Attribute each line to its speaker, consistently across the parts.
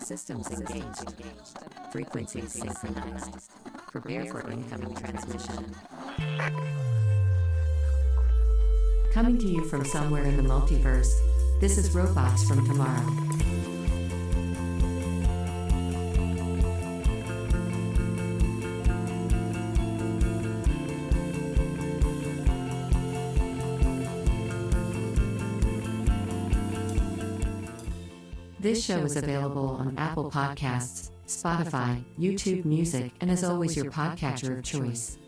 Speaker 1: Systems engaged. Frequencies synchronized. Prepare for incoming transmission. Coming to you from somewhere in the multiverse, this is Robots from Tomorrow. This show is available on Apple Podcasts, Spotify, YouTube Music, and is always your podcatcher of choice.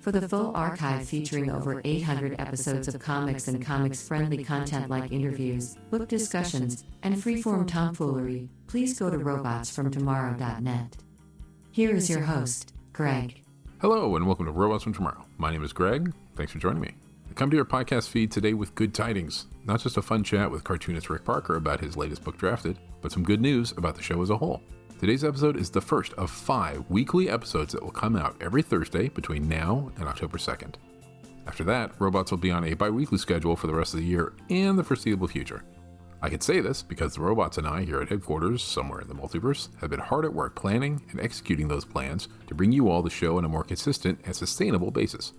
Speaker 1: For the full archive featuring over 800 episodes of comics and comics-friendly content like interviews, book discussions, and freeform tomfoolery, please go to robotsfromtomorrow.net. Here is your host, Greg.
Speaker 2: Hello, and welcome to Robots from Tomorrow. My name is Greg. Thanks for joining me. I come to your podcast feed today with good tidings. Not just a fun chat with cartoonist Rick Parker about his latest book drafted, but some good news about the show as a whole. Today's episode is the first of 5 weekly episodes that will come out every Thursday between now and October 2nd. After that, Robots will be on a bi-weekly schedule for the rest of the year and the foreseeable future. I can say this because the Robots and I here at headquarters, somewhere in the multiverse, have been hard at work planning and executing those plans to bring you all the show on a more consistent and sustainable basis.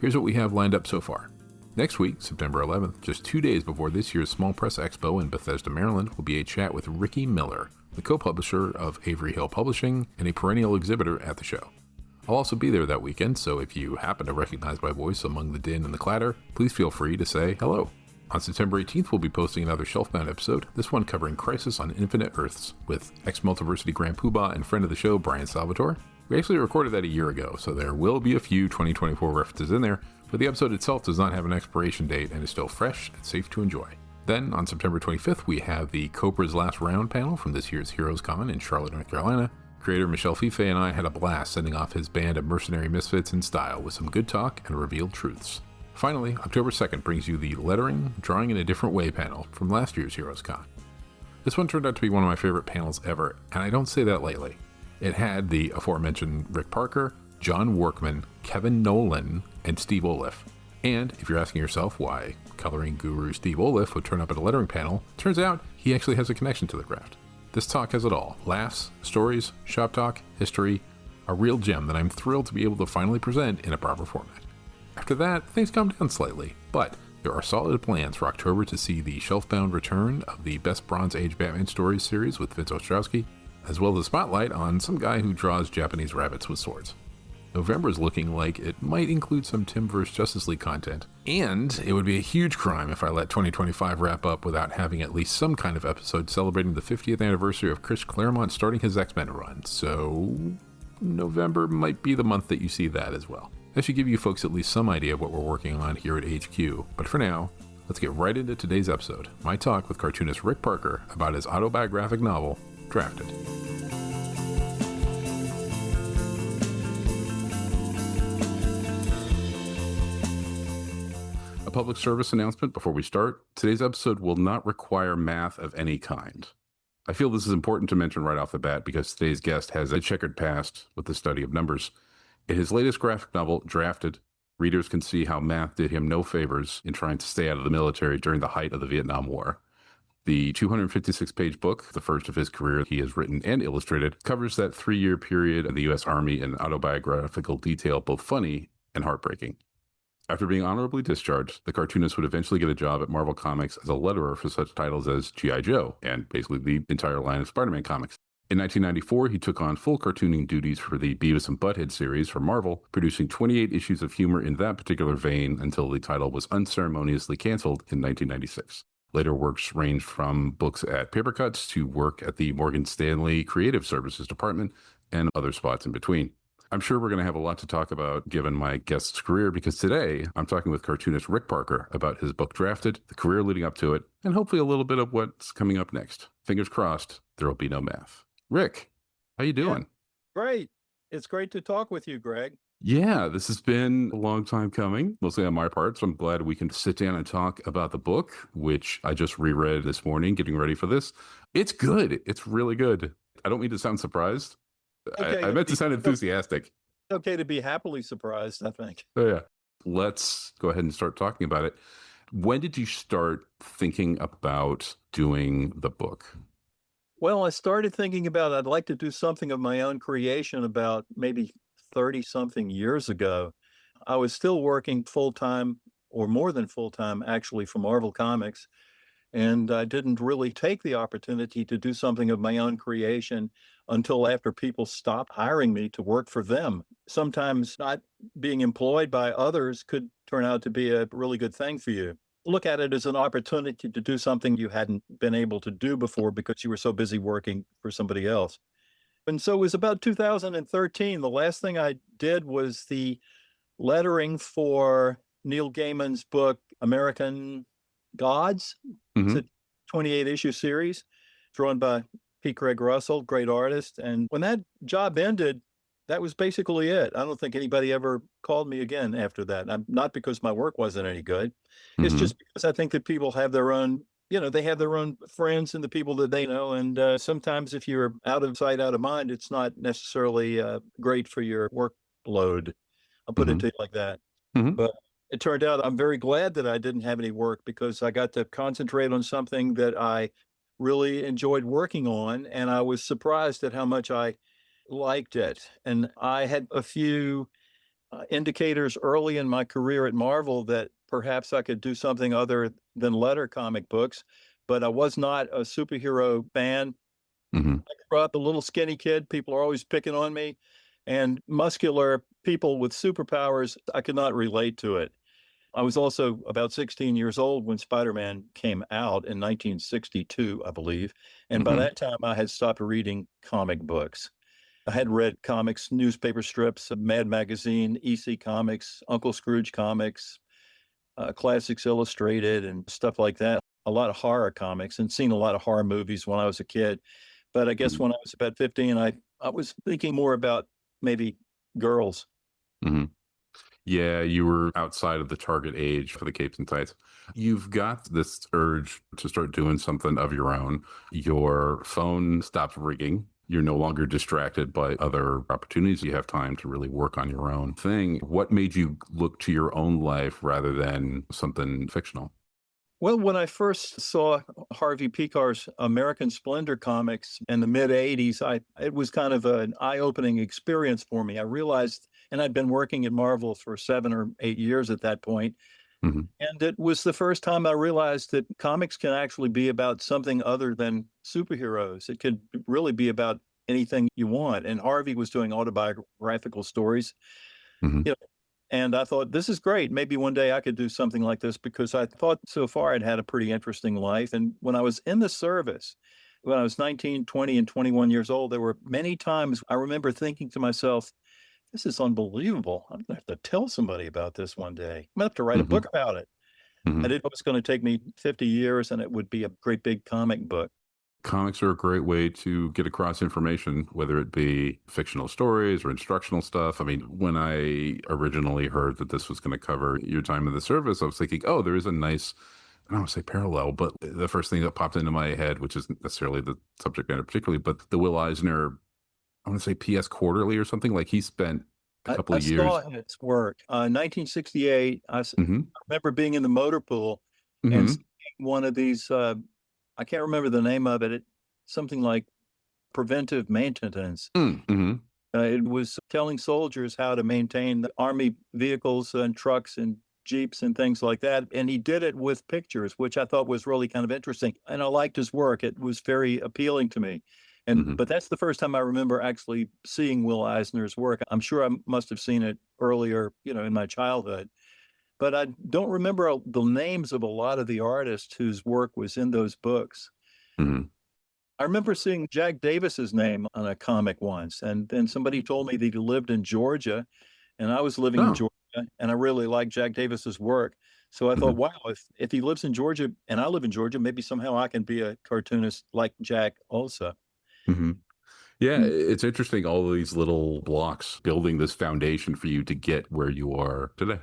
Speaker 2: Here's what we have lined up so far. Next week, September 11th, just 2 days before this year's Small Press Expo in Bethesda, Maryland, will be a chat with Ricky Miller, the co-publisher of Avery Hill Publishing and a perennial exhibitor at the show. I'll also be there that weekend, so if you happen to recognize my voice among the din and the clatter, please feel free to say hello. On September 18th, we'll be posting another Shelfbound episode, this one covering Crisis on Infinite Earths, with ex-Multiversity Grand Poobah and friend of the show, Brian Salvatore. We actually recorded that a year ago, so there will be a few 2024 references in there, but the episode itself does not have an expiration date and is still fresh and safe to enjoy. Then, on September 25th, we have the Cobra's Last Round panel from this year's Heroes Con in Charlotte, North Carolina. Creator Michel Fife and I had a blast sending off his band of mercenary misfits in style with some good talk and revealed truths. Finally, October 2nd brings you the Lettering, Drawing in a Different Way panel from last year's Heroes Con. This one turned out to be one of my favorite panels ever, and I don't say that lightly. It had the aforementioned Rick Parker, John Workman, Kevin Nolan, and Steve Oliff. And if you're asking yourself why coloring guru Steve Oliff would turn up at a lettering panel, turns out he actually has a connection to the craft. This talk has it all. Laughs, stories, shop talk, history, a real gem that I'm thrilled to be able to finally present in a proper format. After that, things calm down slightly, but there are solid plans for October to see the shelf-bound return of the Best Bronze Age Batman Stories series with Vince Ostrowski, as well as a spotlight on some guy who draws Japanese rabbits with swords. November is looking like it might include some Tim vs. Justice League content, and it would be a huge crime if I let 2025 wrap up without having at least some kind of episode celebrating the 50th anniversary of Chris Claremont starting his X-Men run, so November might be the month that you see that as well. That should give you folks at least some idea of what we're working on here at HQ, but for now, let's get right into today's episode, my talk with cartoonist Rick Parker about his autobiographic novel, Drafted. A public service announcement before we start. Today's episode will not require math of any kind. I feel this is important to mention right off the bat because today's guest has a checkered past with the study of numbers. In his latest graphic novel, Drafted, readers can see how math did him no favors in trying to stay out of the military during the height of the Vietnam War. The 256-page book, the first of his career he has written and illustrated, covers that 3-year period in the U.S. Army in autobiographical detail, both funny and heartbreaking. After being honorably discharged, the cartoonist would eventually get a job at Marvel Comics as a letterer for such titles as G.I. Joe and basically the entire line of Spider-Man comics. In 1994, he took on full cartooning duties for the Beavis and Butthead series for Marvel, producing 28 issues of humor in that particular vein until the title was unceremoniously canceled in 1996. Later works ranged from books at Papercutz to work at the Morgan Stanley Creative Services Department and other spots in between. I'm sure we're going to have a lot to talk about given my guest's career because today I'm talking with cartoonist Rick Parker about his book Drafted, the career leading up to it, and hopefully a little bit of what's coming up next. Fingers crossed, there will be no math. Rick, how you doing?
Speaker 3: Yeah, great. It's great to talk with you, Greg.
Speaker 2: Yeah, this has been a long time coming, mostly on my part, so I'm glad we can sit down and talk about the book, which I just reread this morning, getting ready for this. It's good. It's really good. I don't mean to sound surprised.
Speaker 3: Okay,
Speaker 2: I meant to sound enthusiastic.
Speaker 3: It's okay to be happily surprised, I think.
Speaker 2: Oh, yeah. Let's go ahead and start talking about it. When did you start thinking about doing the book?
Speaker 3: Well, I started thinking about I'd like to do something of my own creation about maybe 30 something years ago. I was still working full time or more than full time actually for Marvel Comics. And I didn't really take the opportunity to do something of my own creation until after people stopped hiring me to work for them. Sometimes not being employed by others could turn out to be a really good thing for you. Look at it as an opportunity to do something you hadn't been able to do before because you were so busy working for somebody else. And so it was about 2013. The last thing I did was the lettering for Neil Gaiman's book, American Gods. It's
Speaker 2: Hmm.
Speaker 3: a 28 issue series drawn by P. Craig Russell, great artist. And when that job ended, that was basically it. I don't think anybody ever called me again after that. Not because my work wasn't any good. It's
Speaker 2: Hmm.
Speaker 3: just because I think that people have their own, they have their own friends and the people that they know. And sometimes if you're out of sight, out of mind, it's not necessarily great for your workload. I'll put it
Speaker 2: Hmm.
Speaker 3: to you like that.
Speaker 2: Hmm.
Speaker 3: But it turned out I'm very glad that I didn't have any work because I got to concentrate on something that I really enjoyed working on. And I was surprised at how much I liked it. And I had a few indicators early in my career at Marvel that perhaps I could do something other than letter comic books. But I was not a superhero fan.
Speaker 2: Hmm.
Speaker 3: I grew up a little skinny kid. People are always picking on me. And muscular people with superpowers, I could not relate to it. I was also about 16 years old when Spider-Man came out in 1962, I believe. And by
Speaker 2: Hmm.
Speaker 3: that time, I had stopped reading comic books. I had read comics, newspaper strips, Mad Magazine, EC Comics, Uncle Scrooge Comics, Classics Illustrated, and stuff like that. A lot of horror comics and seen a lot of horror movies when I was a kid. But I guess when I was about 15, I was thinking more about maybe girls.
Speaker 2: Hmm. Yeah, you were outside of the target age for the capes and tights. You've got this urge to start doing something of your own. Your phone stops ringing. You're no longer distracted by other opportunities. You have time to really work on your own thing. What made you look to your own life rather than something fictional?
Speaker 3: Well, when I first saw Harvey Picar's American Splendor comics in the mid 80s, it was kind of an eye-opening experience for me. I realized, and I'd been working at Marvel for 7 or 8 years at that point,
Speaker 2: Hmm.
Speaker 3: and it was the first time I realized that comics can actually be about something other than superheroes. It could really be about anything you want. And Harvey was doing autobiographical stories.
Speaker 2: Hmm.
Speaker 3: You know, and I thought, this is great. Maybe one day I could do something like this because I thought so far I'd had a pretty interesting life. And when I was in the service, when I was 19, 20, and 21 years old, there were many times I remember thinking to myself, this is unbelievable. I'm going to have to tell somebody about this one day. I'm going to have to write a
Speaker 2: Hmm.
Speaker 3: book about it. I
Speaker 2: Hmm.
Speaker 3: didn't know it was going to take me 50 years and it would be a great big comic book.
Speaker 2: Comics are a great way to get across information, whether it be fictional stories or instructional stuff. I mean, when I originally heard that this was going to cover your time in the service, I was thinking, oh, there is a nice, I don't want to say parallel, but the first thing that popped into my head, which isn't necessarily the subject matter particularly, but the Will Eisner, I want to say PS Quarterly or something, like he spent a couple
Speaker 3: I
Speaker 2: of
Speaker 3: saw
Speaker 2: years.
Speaker 3: his work. 1968,
Speaker 2: Hmm.
Speaker 3: remember being in the motor pool and
Speaker 2: Hmm.
Speaker 3: seeing one of these, I can't remember the name of it, something like preventive maintenance.
Speaker 2: Hmm.
Speaker 3: It was telling soldiers how to maintain the army vehicles and trucks and jeeps and things like that. And he did it with pictures, which I thought was really kind of interesting. And I liked his work. It was very appealing to me. And
Speaker 2: Hmm.
Speaker 3: but that's the first time I remember actually seeing Will Eisner's work. I'm sure I must have seen it earlier, in my childhood. But I don't remember the names of a lot of the artists whose work was in those books.
Speaker 2: Hmm.
Speaker 3: I remember seeing Jack Davis's name on a comic once, and then somebody told me that he lived in Georgia, and I was living in
Speaker 2: Oh.
Speaker 3: Georgia, and I really liked Jack Davis's work. So I thought,
Speaker 2: Hmm.
Speaker 3: wow, if he lives in Georgia and I live in Georgia, maybe somehow I can be a cartoonist like Jack also.
Speaker 2: Hmm. Yeah,
Speaker 3: Mm.
Speaker 2: it's interesting, all these little blocks building this foundation for you to get where you are today.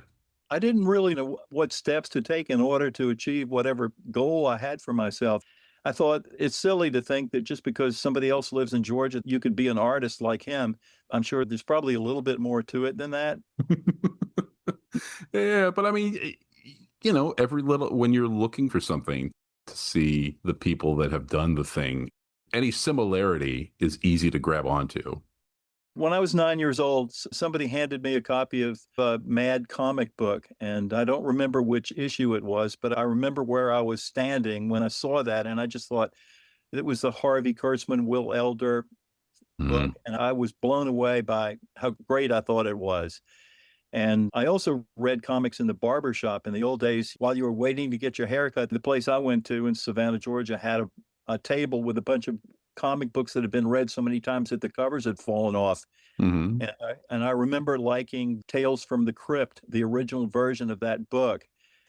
Speaker 3: I didn't really know what steps to take in order to achieve whatever goal I had for myself. I thought it's silly to think that just because somebody else lives in Georgia, you could be an artist like him. I'm sure there's probably a little bit more to it than that.
Speaker 2: Yeah, but I mean, every little, when you're looking for something to see the people that have done the thing, any similarity is easy to grab onto.
Speaker 3: When I was 9 years old, somebody handed me a copy of a Mad comic book, and I don't remember which issue it was, but I remember where I was standing when I saw that, and I just thought it was the Harvey Kurtzman, Will Elder book,
Speaker 2: Mm,
Speaker 3: and I was blown away by how great I thought it was. And I also read comics in the barber shop in the old days. While you were waiting to get your haircut, the place I went to in Savannah, Georgia, had a table with a bunch of comic books that had been read so many times that the covers had fallen off.
Speaker 2: hmm
Speaker 3: And I remember liking Tales from the Crypt, the original version of that book,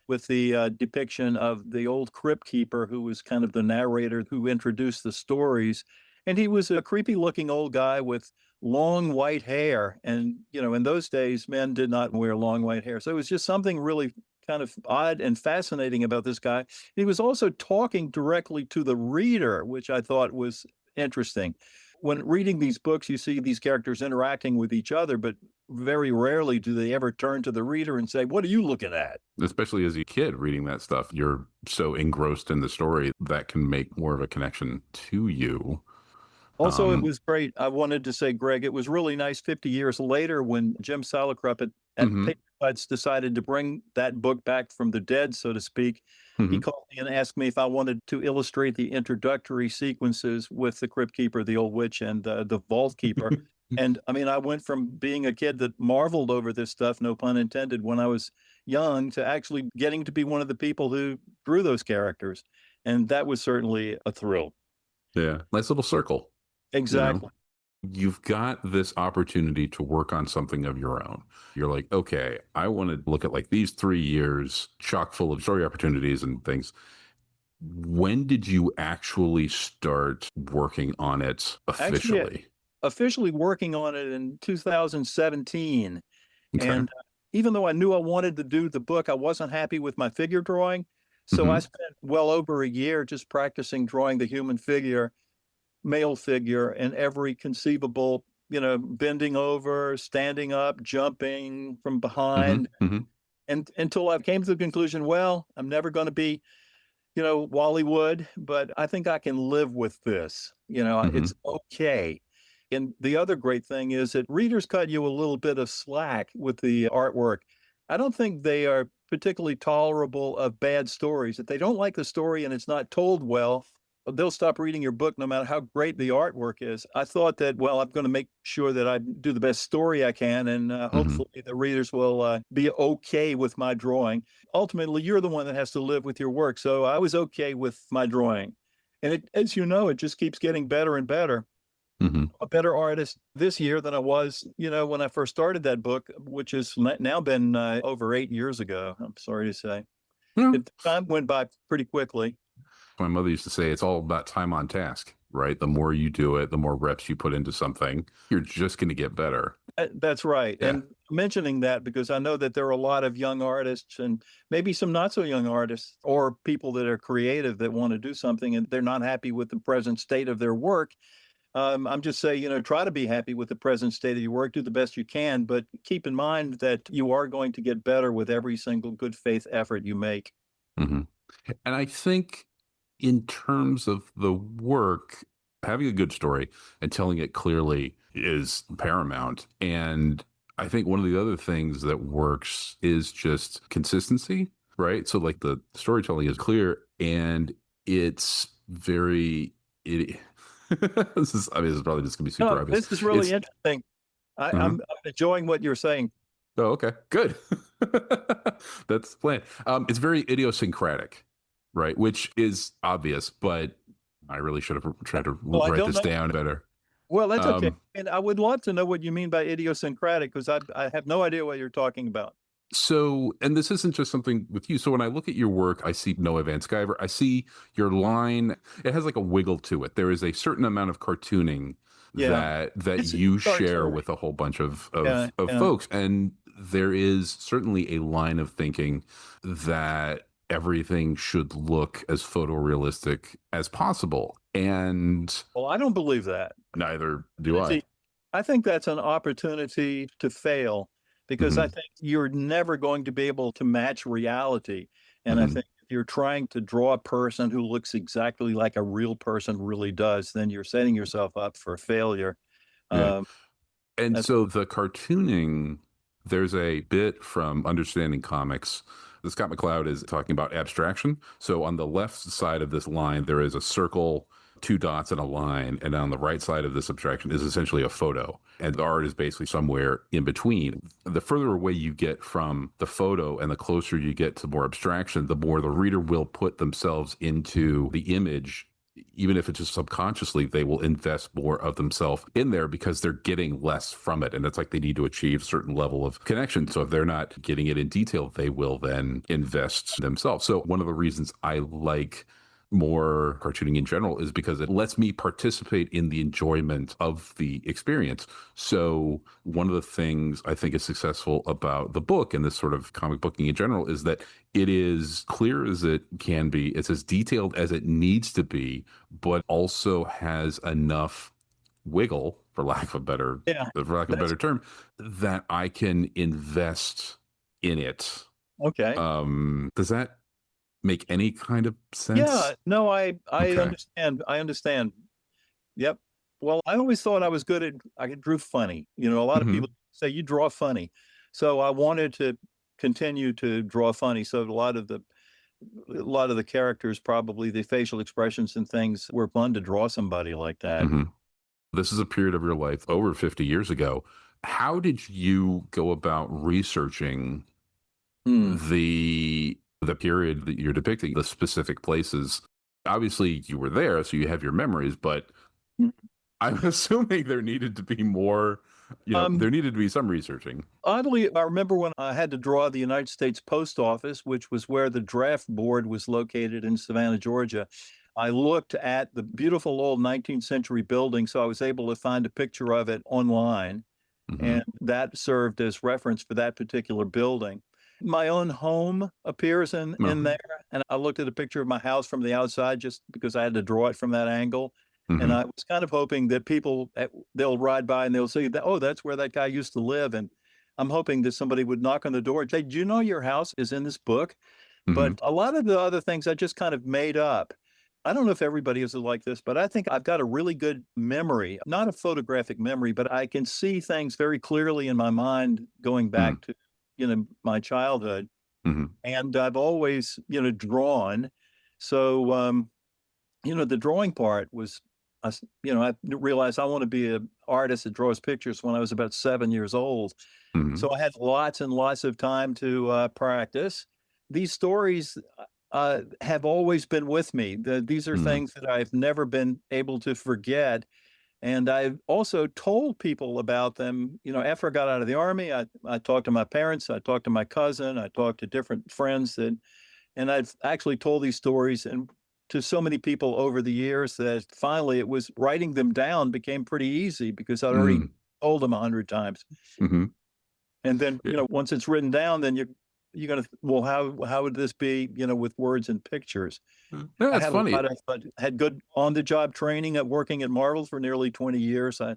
Speaker 3: with the depiction of the old crypt keeper who was kind of the narrator who introduced the stories. And he was a creepy looking old guy with long white hair. And, in those days, men did not wear long white hair. So it was just something really kind of odd and fascinating about this guy. He was also talking directly to the reader, which I thought was interesting. When reading these books, you see these characters interacting with each other, but very rarely do they ever turn to the reader and say, "What are you looking at?"
Speaker 2: Especially as a kid reading that stuff, you're so engrossed in the story that can make more of a connection to you.
Speaker 3: Also, it
Speaker 2: Um,
Speaker 3: was great. I wanted to say, Greg, it was really nice 50 years later when Jim Salicrup at
Speaker 2: mhm,
Speaker 3: Papercutz decided to bring that book back from the dead, so to speak. He
Speaker 2: mhm.
Speaker 3: called me and asked me if I wanted to illustrate the introductory sequences with the Crypt Keeper, the Old Witch, and the Vault Keeper. And I mean, I went from being a kid that marveled over this stuff, no pun intended, when I was young, to actually getting to be one of the people who drew those characters. And that was certainly a thrill.
Speaker 2: Yeah, nice little circle. You know,
Speaker 3: Exactly.
Speaker 2: you've got this opportunity to work on something of your own. You're like, okay, I want to look at like these 3 years chock full of story opportunities and things. When did you actually start working on it
Speaker 3: Actually,
Speaker 2: officially?
Speaker 3: officially working on it in 2017.
Speaker 2: Okay.
Speaker 3: And even though I knew I wanted to do the book, I wasn't happy with my figure drawing. So I
Speaker 2: hmm
Speaker 3: spent well over a year just practicing drawing the human figure, male figure, in every conceivable, bending over, standing up, jumping from
Speaker 2: hmm
Speaker 3: behind.
Speaker 2: hmm
Speaker 3: And until I came to the conclusion, well, I'm never going to be, Wally Wood, but I think I can live with this.
Speaker 2: hmm
Speaker 3: It's okay. And the other great thing is that readers cut you a little bit of slack with the artwork. I don't think they are particularly tolerable of bad stories. If they don't like the story and it's not told well, they'll stop reading your book no matter how great the artwork is. I thought that, well, I'm going to make sure that I do the best story I can, and
Speaker 2: hmm
Speaker 3: hopefully the readers will be okay with my drawing. Ultimately, you're the one that has to live with your work. So I was okay with my drawing. And as you know, it just keeps getting better and better.
Speaker 2: hmm
Speaker 3: A better artist this year than I was, when I first started that book, which has now been over 8 years ago. I'm sorry to say.
Speaker 2: Yeah.
Speaker 3: Time went by pretty quickly.
Speaker 2: My mother used to say it's all about time on task, right? The more you do it, the more reps you put into something, you're just going to get better.
Speaker 3: That's right.
Speaker 2: Yeah.
Speaker 3: And mentioning that because I know that there are a lot of young artists and maybe some not so young artists or people that are creative that want to do something and they're not happy with the present state of their work. I'm just saying, try to be happy with the present state of your work, do the best you can, but keep in mind that you are going to get better with every single good faith effort you make.
Speaker 2: hmm And I think in terms of the work, having a good story and telling it clearly is paramount. And I think one of the other things that works is just consistency, right? So like the storytelling is clear and it's very it this is probably just gonna be super
Speaker 3: No,
Speaker 2: obvious.
Speaker 3: this is really
Speaker 2: It's
Speaker 3: interesting.
Speaker 2: uh
Speaker 3: I'm enjoying what you're saying.
Speaker 2: oh, okay, good. That's the plan. It's very idiosyncratic, right? Which is obvious, but I really should have tried to
Speaker 3: Well, I
Speaker 2: write
Speaker 3: don't
Speaker 2: this
Speaker 3: know.
Speaker 2: down better.
Speaker 3: Well, that's okay.
Speaker 2: Um,
Speaker 3: And I would love to know what you mean by idiosyncratic because I have no idea what you're talking about.
Speaker 2: so, and this isn't just something with you. So when I look at your work, I see Noah Van Sciver. I see your line. It has like a wiggle to it. There is a certain amount of cartooning
Speaker 3: Yeah.
Speaker 2: that
Speaker 3: It's
Speaker 2: you share
Speaker 3: cartoon.
Speaker 2: with a whole bunch of
Speaker 3: Yeah. Yeah.
Speaker 2: folks, and there is certainly a line of thinking that everything should look as photorealistic as possible, and
Speaker 3: Well, I don't believe that.
Speaker 2: neither do I.
Speaker 3: See, I think that's an opportunity to fail because I
Speaker 2: hmm
Speaker 3: think you're never going to be able to match reality. And I
Speaker 2: hmm
Speaker 3: think you're trying to draw a person who looks exactly like a real person really does, then you're setting yourself up for failure.
Speaker 2: Yeah.
Speaker 3: Um,
Speaker 2: And
Speaker 3: that's
Speaker 2: so the cartooning, there's a bit from Understanding Comics. Scott McCloud is talking about abstraction. So on the left side of this line, there is a circle, two dots, and a line. And on the right side of this abstraction is essentially a photo. And the art is basically somewhere in between. The further away you get from the photo and the closer you get to more abstraction, the more the reader will put themselves into the image. Even if it's just subconsciously, they will invest more of themselves in there because they're getting less from it. And it's like they need to achieve a certain level of connection. So if they're not getting it in detail, they will then invest themselves. So one of the reasons I like more cartooning in general is because it lets me participate in the enjoyment of the experience. So one of the things I think is successful about the book and this sort of comic booking in general is that it is clear as it can be. It's as detailed as it needs to be, but also has enough wiggle, for lack of a better,
Speaker 3: yeah,
Speaker 2: for lack of a
Speaker 3: that's
Speaker 2: better term, that I can invest in it.
Speaker 3: okay.
Speaker 2: Does that make any kind of
Speaker 3: Yeah,
Speaker 2: sense?
Speaker 3: no, I
Speaker 2: Okay.
Speaker 3: understand. I understand. Yep. Well, I always thought I was good at I drew funny. A lot of people
Speaker 2: Hmm.
Speaker 3: say you draw funny. So I wanted to continue to draw funny. So a lot of the characters, probably the facial expressions and things were fun to draw somebody like that.
Speaker 2: Hmm. This is a period of your life over 50 years ago. How did you go about researching
Speaker 3: Hmm.
Speaker 2: the period that you're depicting, the specific places? Obviously, you were there, so you have your memories, but I'm assuming there needed to be more,
Speaker 3: Um,
Speaker 2: there needed to be some researching.
Speaker 3: Oddly, I remember when I had to draw the United States Post Office, which was where the draft board was located in Savannah, Georgia. I looked at the beautiful old 19th century building, so I was able to find a picture of it online,
Speaker 2: Hmm.
Speaker 3: and that served as reference for that particular building. My own home appears in
Speaker 2: No.
Speaker 3: there, and I looked at a picture of my house from the outside just because I had to draw it from that angle. And
Speaker 2: Hmm.
Speaker 3: I was kind of hoping that people they'll ride by and they'll see that, oh, that's where that guy used to live. And I'm hoping that somebody would knock on the door and say, "Do you know your house is in this book?"
Speaker 2: Hmm.
Speaker 3: But a lot of the other things I just kind of made up. I don't know if everybody is like this, but I think I've got a really good memory, not a photographic memory, but I can see things very clearly in my mind going back to, my childhood.
Speaker 2: Hmm.
Speaker 3: And I've always, drawn. So, the drawing part was, I realized I want to be an artist that draws pictures when I was about 7 years old.
Speaker 2: Hmm.
Speaker 3: So I had lots and lots of time to practice. These stories have always been with me. These are
Speaker 2: Hmm.
Speaker 3: things that I've never been able to forget. And I've also told people about them. After I got out of the army, I talked to my parents, I talked to my cousin, I talked to different friends and I've actually told these stories and to so many people over the years that finally it was writing them down became pretty easy because I'd already
Speaker 2: Hmm.
Speaker 3: told them 100 times.
Speaker 2: Hmm.
Speaker 3: And then,
Speaker 2: Yeah.
Speaker 3: once it's written down, then you're gonna, well, how would this be, with words and pictures?
Speaker 2: Yeah,
Speaker 3: I
Speaker 2: it's
Speaker 3: had a
Speaker 2: funny.
Speaker 3: lot of had good on the job training at working at Marvel for nearly 20 years. I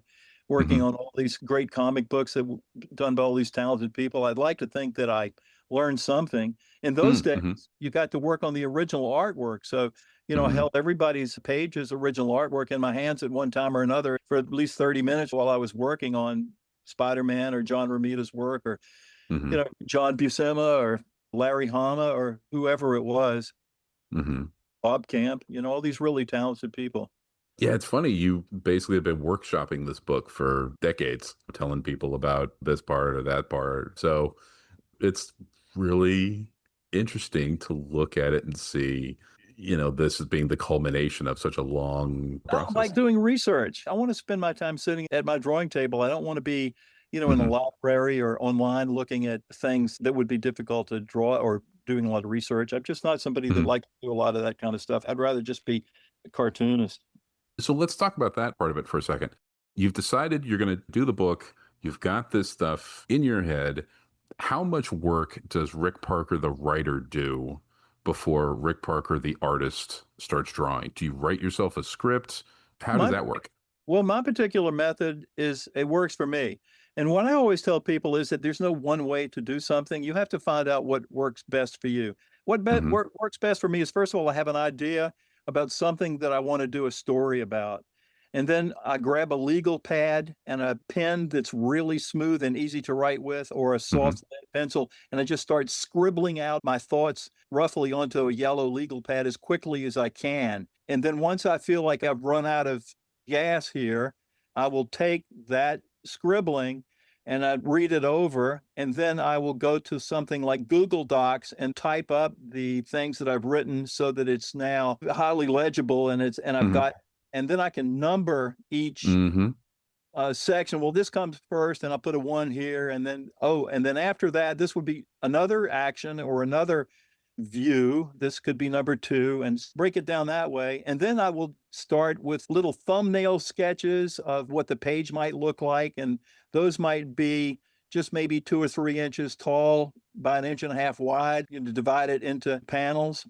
Speaker 3: working
Speaker 2: Hmm.
Speaker 3: on all these great comic books that done by all these talented people. I'd like to think that I learned something. In those days,
Speaker 2: Hmm.
Speaker 3: you got to work on the original artwork. So, I
Speaker 2: Hmm.
Speaker 3: held everybody's pages, original artwork in my hands at one time or another for at least 30 minutes while I was working on Spider-Man or John Romita's work or,
Speaker 2: Hmm.
Speaker 3: John Buscema or Larry Hama or whoever it was,
Speaker 2: Hmm.
Speaker 3: Bob Camp, all these really talented people.
Speaker 2: Yeah, it's funny. You basically have been workshopping this book for decades, telling people about this part or that part. So it's really interesting to look at it and see, this as being the culmination of such a long
Speaker 3: I
Speaker 2: process.
Speaker 3: like doing research. I want to spend my time sitting at my drawing table. I don't want to be, in a
Speaker 2: Hmm.
Speaker 3: library or online looking at things that would be difficult to draw or doing a lot of research. I'm just not somebody that
Speaker 2: Hmm.
Speaker 3: likes to do a lot of that kind of stuff. I'd rather just be a cartoonist.
Speaker 2: So let's talk about that part of it for a second. You've decided you're going to do the book. You've got this stuff in your head. How much work does Rick Parker, the writer, do before Rick Parker, the artist, starts drawing? Do you write yourself a script? How does
Speaker 3: My
Speaker 2: that work?
Speaker 3: Well, my particular method is it works for me. And what I always tell people is that there's no one way to do something. You have to find out what works best for you. What
Speaker 2: Hmm.
Speaker 3: works best for me is, first of all, I have an idea about something that I want to do a story about. And then I grab a legal pad and a pen that's really smooth and easy to write with, or a
Speaker 2: Hmm.
Speaker 3: soft lead pencil, and I just start scribbling out my thoughts roughly onto a yellow legal pad as quickly as I can. And then once I feel like I've run out of gas here, I will take that scribbling and I read it over, and then I will go to something like Google Docs and type up the things that I've written so that it's now highly legible, and I've
Speaker 2: Hmm.
Speaker 3: got, and then I can number each
Speaker 2: Hmm.
Speaker 3: section. Well, this comes first, and I'll put a one here, and then and then after that, this would be another action or another view. This could be number two, and break it down that way. And then I will start with little thumbnail sketches of what the page might look like, and those might be just maybe 2 or 3 inches tall by an inch and a half wide. You can divide it into panels.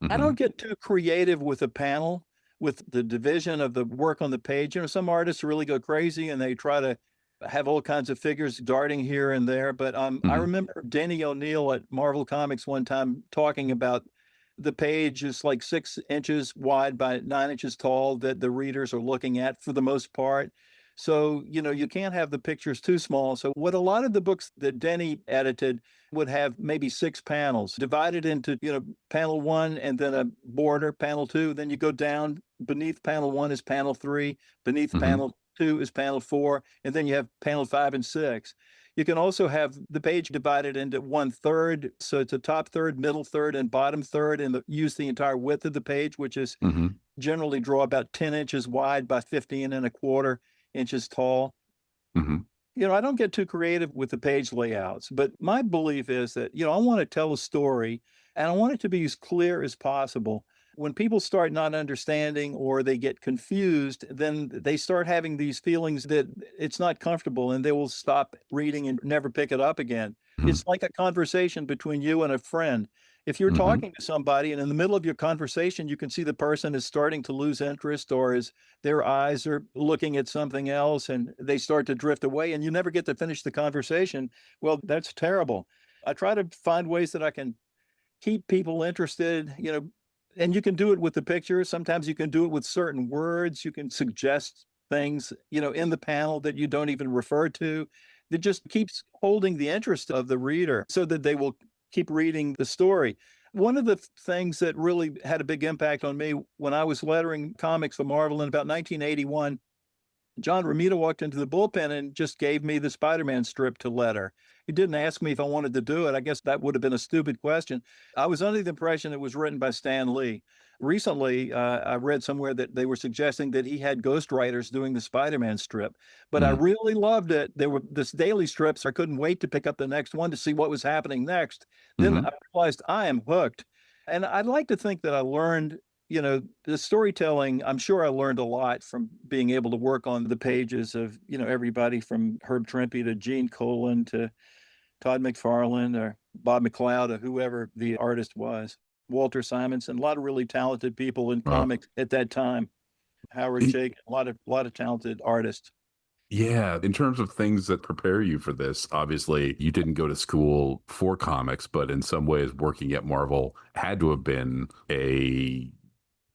Speaker 3: I
Speaker 2: Hmm.
Speaker 3: don't get too creative with a panel, with the division of the work on the page. Some artists really go crazy and they try to have all kinds of figures darting here and there. But I
Speaker 2: Hmm.
Speaker 3: remember Denny O'Neil at Marvel Comics one time talking about the page is like 6 inches wide by 9 inches tall that the readers are looking at for the most part. So, you can't have the pictures too small. So, what a lot of the books that Denny edited would have maybe 6 panels divided into, panel one and then a border, panel two. Then you go down beneath panel one is panel three, beneath
Speaker 2: Hmm.
Speaker 3: panel two is panel four, and then you have panel five and six. You can also have the page divided into one third. So it's a top third, middle third, and bottom third, and use the entire width of the page, which is
Speaker 2: Hmm.
Speaker 3: generally draw about 10 inches wide by 15 and a quarter inches tall.
Speaker 2: Hmm.
Speaker 3: I don't get too creative with the page layouts, but my belief is that, I want to tell a story and I want it to be as clear as possible. When people start not understanding or they get confused, then they start having these feelings that it's not comfortable and they will stop reading and never pick it up again.
Speaker 2: Hmm.
Speaker 3: It's like a conversation between you and a friend. If you're
Speaker 2: Hmm.
Speaker 3: talking to somebody and in the middle of your conversation, you can see the person is starting to lose interest or is their eyes are looking at something else and they start to drift away and you never get to finish the conversation. Well, that's terrible. I try to find ways that I can keep people interested, and you can do it with the pictures. Sometimes you can do it with certain words. You can suggest things, in the panel that you don't even refer to. That just keeps holding the interest of the reader so that they will keep reading the story. One of the things that really had a big impact on me when I was lettering comics for Marvel in about 1981, John Romita walked into the bullpen and just gave me the Spider-Man strip to letter. He didn't ask me if I wanted to do it. I guess that would have been a stupid question. I was under the impression it was written by Stan Lee. Recently, I read somewhere that they were suggesting that he had ghostwriters doing the Spider-Man strip, but I
Speaker 2: Hmm.
Speaker 3: really loved it. There were this daily strips. I couldn't wait to pick up the next one to see what was happening next. Then
Speaker 2: Hmm.
Speaker 3: I realized I am hooked. And I'd like to think that I learned, the storytelling. I'm sure I learned a lot from being able to work on the pages of, everybody from Herb Trimpe to Gene Colan to Todd McFarlane or Bob McLeod or whoever the artist was. Walter Simonson, a lot of really talented people in
Speaker 2: Wow.
Speaker 3: comics at that time. Howard Chaykin, a lot of talented artists.
Speaker 2: Yeah, in terms of things that prepare you for this, obviously you didn't go to school for comics, but in some ways working at Marvel had to have been a,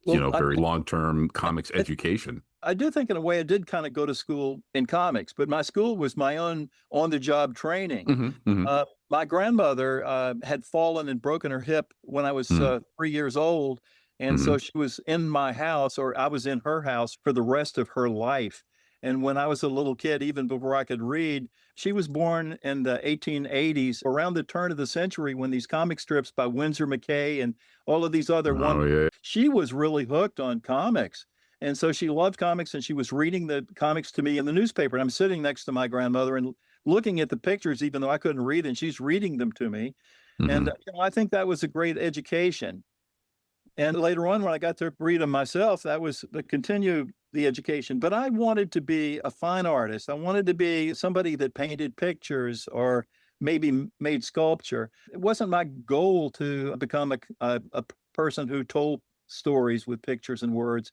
Speaker 3: Well,
Speaker 2: very long-term comics
Speaker 3: I,
Speaker 2: education.
Speaker 3: I do think in a way I did kind of go to school in comics, but my school was my own on-the-job training.
Speaker 2: Hmm. Hmm.
Speaker 3: My grandmother had fallen and broken her hip when I was 3 years old. And
Speaker 2: Hmm.
Speaker 3: so she was in my house, or I was in her house for the rest of her life. And when I was a little kid, even before I could read, she was born in the 1880s, around the turn of the century when these comic strips by Winsor McCay and all of these other one,
Speaker 2: Oh yeah.
Speaker 3: she was really hooked on comics. And so she loved comics and she was reading the comics to me in the newspaper. And I'm sitting next to my grandmother and looking at the pictures, even though I couldn't read, and she's reading them to me. And
Speaker 2: Hmm.
Speaker 3: I think that was a great education. And later on, when I got to read them myself, that was to continue the education. But I wanted to be a fine artist. I wanted to be somebody that painted pictures or maybe made sculpture. It wasn't my goal to become a person who told stories with pictures and words.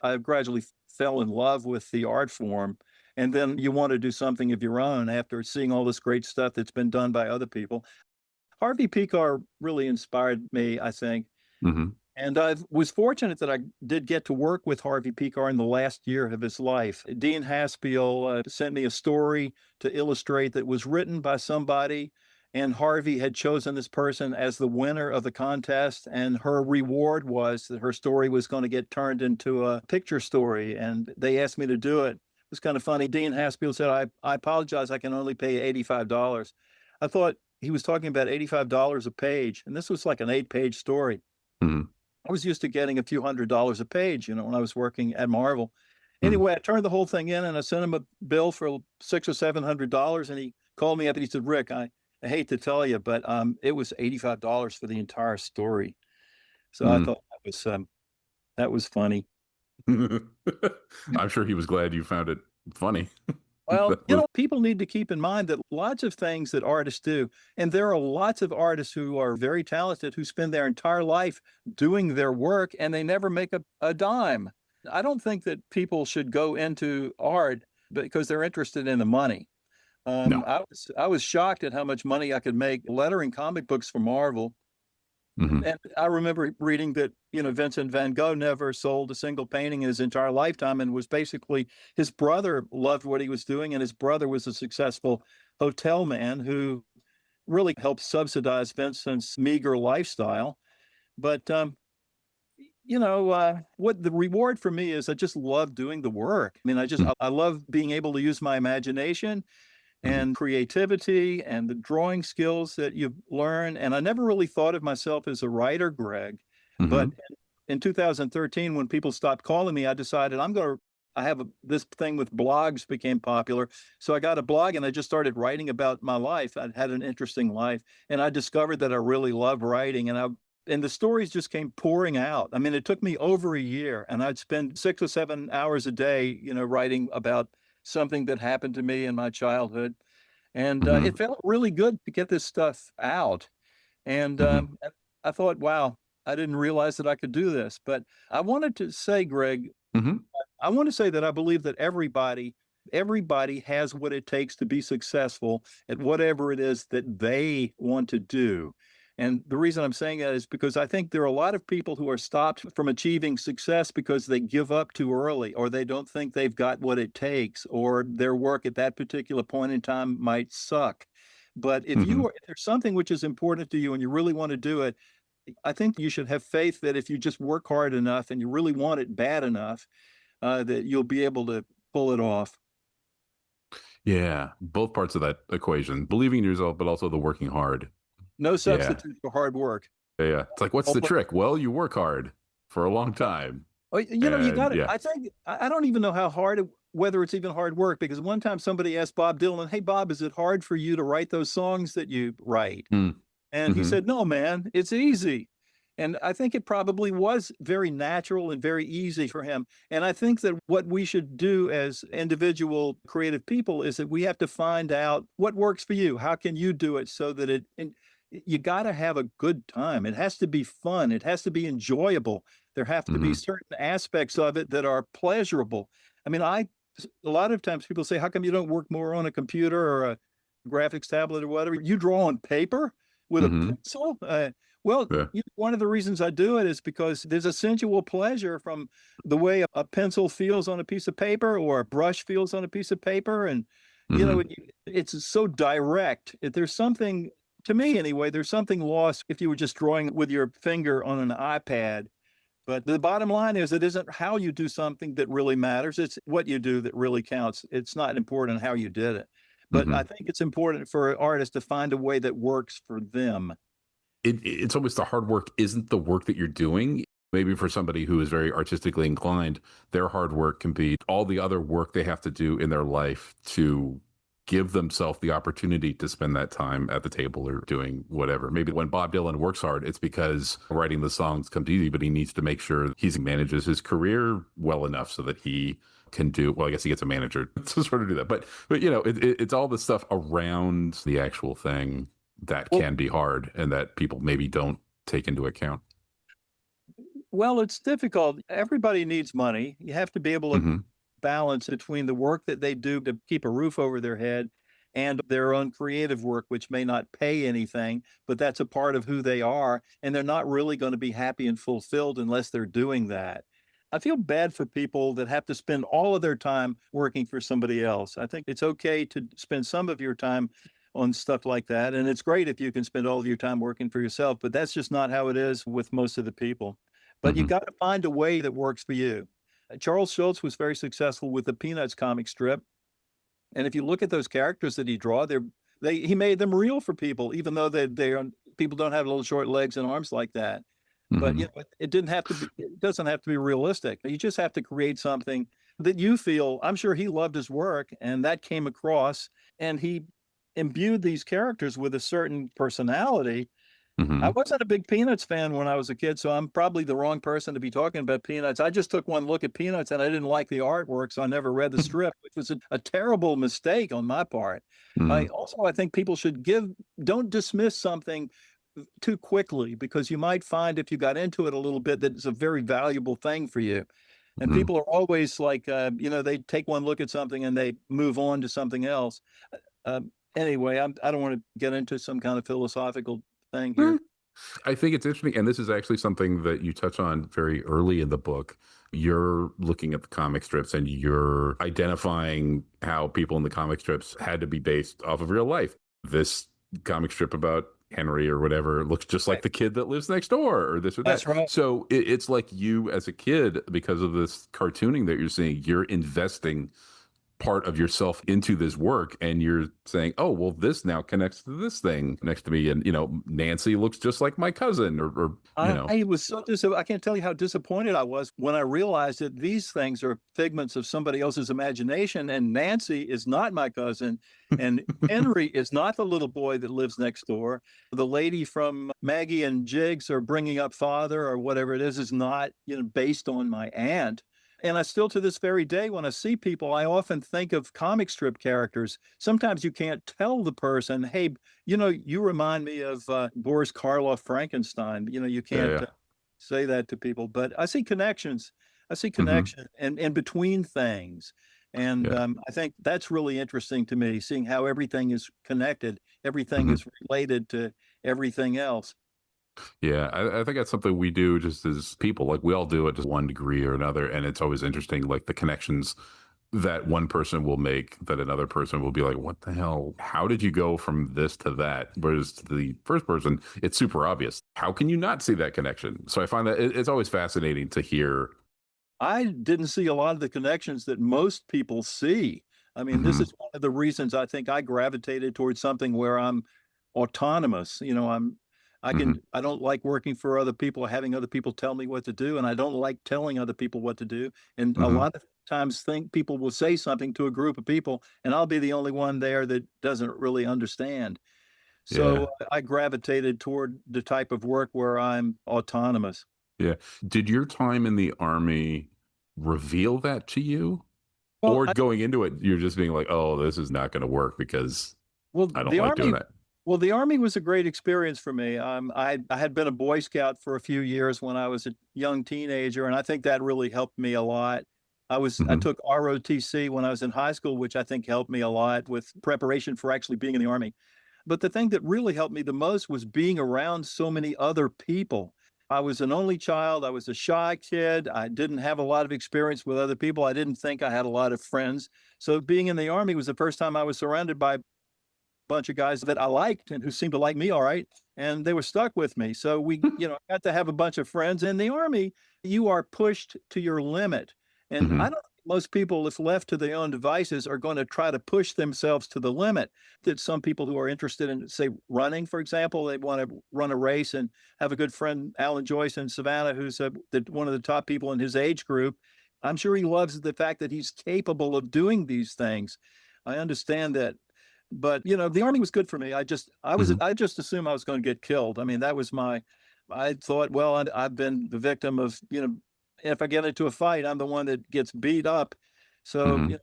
Speaker 3: I gradually fell in love with the art form. And then you want to do something of your own after seeing all this great stuff that's been done by other people. Harvey Pekar really inspired me, I think.
Speaker 2: Hmm.
Speaker 3: And I was fortunate that I did get to work with Harvey Pekar in the last year of his life. Dean Haspiel sent me a story to illustrate that was written by somebody, and Harvey had chosen this person as the winner of the contest. And her reward was that her story was going to get turned into a picture story. And they asked me to do it. It was kind of funny. Dean Haspiel said, I apologize, I can only pay $85. I thought he was talking about $85 a page, and this was like an 8-page story.
Speaker 2: Hmm.
Speaker 3: I was used to getting a few $100s a page, when I was working at Marvel.
Speaker 2: Hmm.
Speaker 3: Anyway, I turned the whole thing in and I sent him a bill for $600 or $700, and he called me up and he said, "Rick, I hate to tell you, but it was $85 for the entire story." So I
Speaker 2: Hmm.
Speaker 3: thought that was funny.
Speaker 2: I'm sure he was glad you found it funny.
Speaker 3: Well,
Speaker 2: That was,
Speaker 3: people need to keep in mind that lots of things that artists do, and there are lots of artists who are very talented who spend their entire life doing their work and they never make a dime. I don't think that people should go into art because they're interested in the money.
Speaker 2: no.
Speaker 3: I was shocked at how much money I could make lettering comic books for Marvel.
Speaker 2: Hmm.
Speaker 3: And I remember reading that, Vincent van Gogh never sold a single painting in his entire lifetime, and was basically his brother loved what he was doing, and his brother was a successful hotel man who really helped subsidize Vincent's meager lifestyle. But what the reward for me is, I just love doing the work. I mean, I love being able to use my imagination
Speaker 2: Hmm.
Speaker 3: and creativity and the drawing skills that you learn. And I never really thought of myself as a writer, Greg. But
Speaker 2: Hmm.
Speaker 3: in 2013, when people stopped calling me, I decided I have this thing with blogs became popular. So I got a blog and I just started writing about my life. I'd had an interesting life, and I discovered that I really love writing, and the stories just came pouring out. I mean, it took me over a year, and I'd spend 6 or 7 hours a day, writing about something that happened to me in my childhood. And
Speaker 2: Hmm.
Speaker 3: it felt really good to get this stuff out. And
Speaker 2: Hmm.
Speaker 3: I thought, wow, I didn't realize that I could do this. But I wanted to say, Greg,
Speaker 2: Hmm.
Speaker 3: I want to say that I believe that everybody has what it takes to be successful at whatever it is that they want to do. And the reason I'm saying that is because I think there are a lot of people who are stopped from achieving success because they give up too early, or they don't think they've got what it takes, or their work at that particular point in time might suck. But
Speaker 2: Hmm.
Speaker 3: if there's something which is important to you and you really want to do it, I think you should have faith that if you just work hard enough and you really want it bad enough, that you'll be able to pull it off.
Speaker 2: Yeah, both parts of that equation, believing in yourself, but also the working hard.
Speaker 3: No
Speaker 2: Yeah.
Speaker 3: substitute for hard work.
Speaker 2: Yeah. It's like, what's the trick? Well, you work hard for a long time.
Speaker 3: Oh, you
Speaker 2: And
Speaker 3: got it.
Speaker 2: yeah.
Speaker 3: I think I don't even know how whether it's even hard work, because one time somebody asked Bob Dylan, "Hey Bob, is it hard for you to write those songs that you write?" And he
Speaker 2: Mm-hmm.
Speaker 3: said, "No, man, it's easy." And I think it probably was very natural and very easy for him. And I think that what we should do as individual creative people is that we have to find out what works for you. How can you do it so that and you got to have a good time. It has to be fun. It has to be enjoyable. There have to be
Speaker 2: Mm-hmm.
Speaker 3: certain aspects of it that are pleasurable. I mean, a lot of times people say, "How come you don't work more on a computer or a graphics tablet or whatever? You draw on paper with a
Speaker 2: Mm-hmm.
Speaker 3: pencil?" Well,
Speaker 2: Yeah.
Speaker 3: one of the reasons I do it is because there's a sensual pleasure from the way a pencil feels on a piece of paper or a brush feels on a piece of paper. And,
Speaker 2: Mm-hmm.
Speaker 3: it's so direct. There's something, to me anyway, there's something lost if you were just drawing with your finger on an iPad. But the bottom line is, it isn't how you do something that really matters. It's what you do that really counts. It's not important how you did it. But I
Speaker 2: Mm-hmm.
Speaker 3: think it's important for an artist to find a way that works for them.
Speaker 2: It's almost the hard work isn't the work that you're doing. Maybe for somebody who is very artistically inclined, their hard work can be all the other work they have to do in their life to give themselves the opportunity to spend that time at the table or doing whatever. Maybe when Bob Dylan works hard, it's because writing the songs comes easy, but he needs to make sure he manages his career well enough so that he can do, well, I guess he gets a manager to sort of do that. But it's all the stuff around the actual thing that
Speaker 3: Well,
Speaker 2: can be hard and that people maybe don't take into account.
Speaker 3: Well, it's difficult. Everybody needs money. You have to be able to
Speaker 2: Hmm.
Speaker 3: balance between the work that they do to keep a roof over their head and their own creative work, which may not pay anything, but that's a part of who they are. And they're not really going to be happy and fulfilled unless they're doing that. I feel bad for people that have to spend all of their time working for somebody else. I think it's okay to spend some of your time on stuff like that. And it's great if you can spend all of your time working for yourself, but that's just not how it is with most of the people. But you
Speaker 2: Hmm.
Speaker 3: got to find a way that works for you. Charles Schultz was very successful with the Peanuts comic strip. And if you look at those characters that he draw, he made them real for people, even though people don't have little short legs and arms like that. But
Speaker 2: Hmm.
Speaker 3: it doesn't have to be realistic. You just have to create something that you feel. I'm sure he loved his work, and that came across, and he imbued these characters with a certain personality. I
Speaker 2: Hmm.
Speaker 3: wasn't a big Peanuts fan when I was a kid, so I'm probably the wrong person to be talking about Peanuts. I just took one look at Peanuts and I didn't like the artwork, so I never read the strip, which was a terrible mistake on my part.
Speaker 2: Hmm.
Speaker 3: I think people should don't dismiss something too quickly, because you might find if you got into it a little bit that it's a very valuable thing for you. And
Speaker 2: Hmm.
Speaker 3: people are always like, they take one look at something and they move on to something else. Anyway, I don't want to get into some kind of philosophical thing here.
Speaker 2: I think it's interesting, and this is actually something that you touch on very early in the book. You're looking at the comic strips and you're identifying how people in the comic strips had to be based off of real life. This comic strip about Henry or whatever looks just like
Speaker 3: Right.
Speaker 2: the kid that lives next door or this or that.
Speaker 3: That's right.
Speaker 2: So it's like you as a kid, because of this cartooning that you're seeing, you're investing part of yourself into this work, and you're saying, oh well, this now connects to this thing next to me, and Nancy looks just like my cousin, or
Speaker 3: I was I can't tell you how disappointed I was when I realized that these things are figments of somebody else's imagination, and Nancy is not my cousin, and Henry is not the little boy that lives next door. The lady from Maggie and Jigs or Bringing Up Father or whatever it is not, based on my aunt. And I still, to this very day, when I see people, I often think of comic strip characters. Sometimes you can't tell the person, hey, you remind me of Boris Karloff Frankenstein. You
Speaker 2: yeah,
Speaker 3: can't
Speaker 2: yeah.
Speaker 3: say that to people, but I see connections. I see
Speaker 2: Hmm.
Speaker 3: connection and between things. And
Speaker 2: Yeah.
Speaker 3: I think that's really interesting to me, seeing how everything is connected, everything
Speaker 2: Hmm.
Speaker 3: is related to everything else.
Speaker 2: Yeah, I think that's something we do just as people. Like we all do it to one degree or another, and it's always interesting, like the connections that one person will make that another person will be like, "What the hell? How did you go from this to that?" Whereas to the first person, it's super obvious. How can you not see that connection? So I find that it's always fascinating to hear.
Speaker 3: I didn't see a lot of the connections that most people see. I mean, this
Speaker 2: Hmm.
Speaker 3: is one of the reasons I think I gravitated towards something where I'm autonomous.
Speaker 2: Hmm.
Speaker 3: I don't like working for other people, having other people tell me what to do, and I don't like telling other people what to do. And a
Speaker 2: Hmm.
Speaker 3: lot of times think people will say something to a group of people, and I'll be the only one there that doesn't really understand.
Speaker 2: Yeah,
Speaker 3: So I gravitated toward the type of work where I'm autonomous.
Speaker 2: yeah. Did your time in the army reveal that to you,
Speaker 3: Well,
Speaker 2: or going into it, you're just being like, "Oh, this is not going to work because
Speaker 3: Well,
Speaker 2: I don't
Speaker 3: the
Speaker 2: like doing
Speaker 3: Army
Speaker 2: that."
Speaker 3: the Army was a great experience for me. I had been a Boy Scout for a few years when I was a young teenager, and I think that really helped me a lot. I
Speaker 2: Hmm.
Speaker 3: took ROTC when I was in high school, which I think helped me a lot with preparation for actually being in the Army. But the thing that really helped me the most was being around so many other people. I was an only child. I was a shy kid. I didn't have a lot of experience with other people. I didn't think I had a lot of friends. So being in the Army was the first time I was surrounded by bunch of guys that I liked and who seemed to like me all right, and they were stuck with me. So we, got to have a bunch of friends. In the Army, you are pushed to your limit. And I
Speaker 2: Hmm.
Speaker 3: don't think most people, if left to their own devices, are going to try to push themselves to the limit. That some people who are interested in, say, running, for example, they want to run a race and have a good friend, Alan Joyce in Savannah, who's one of the top people in his age group. I'm sure he loves the fact that he's capable of doing these things. I understand that, but the Army was good for me.
Speaker 2: Hmm.
Speaker 3: I just assumed I was going to get killed. I mean, that was I thought, well, I've been the victim of, if I get into a fight, I'm the one that gets beat up. So,
Speaker 2: Hmm.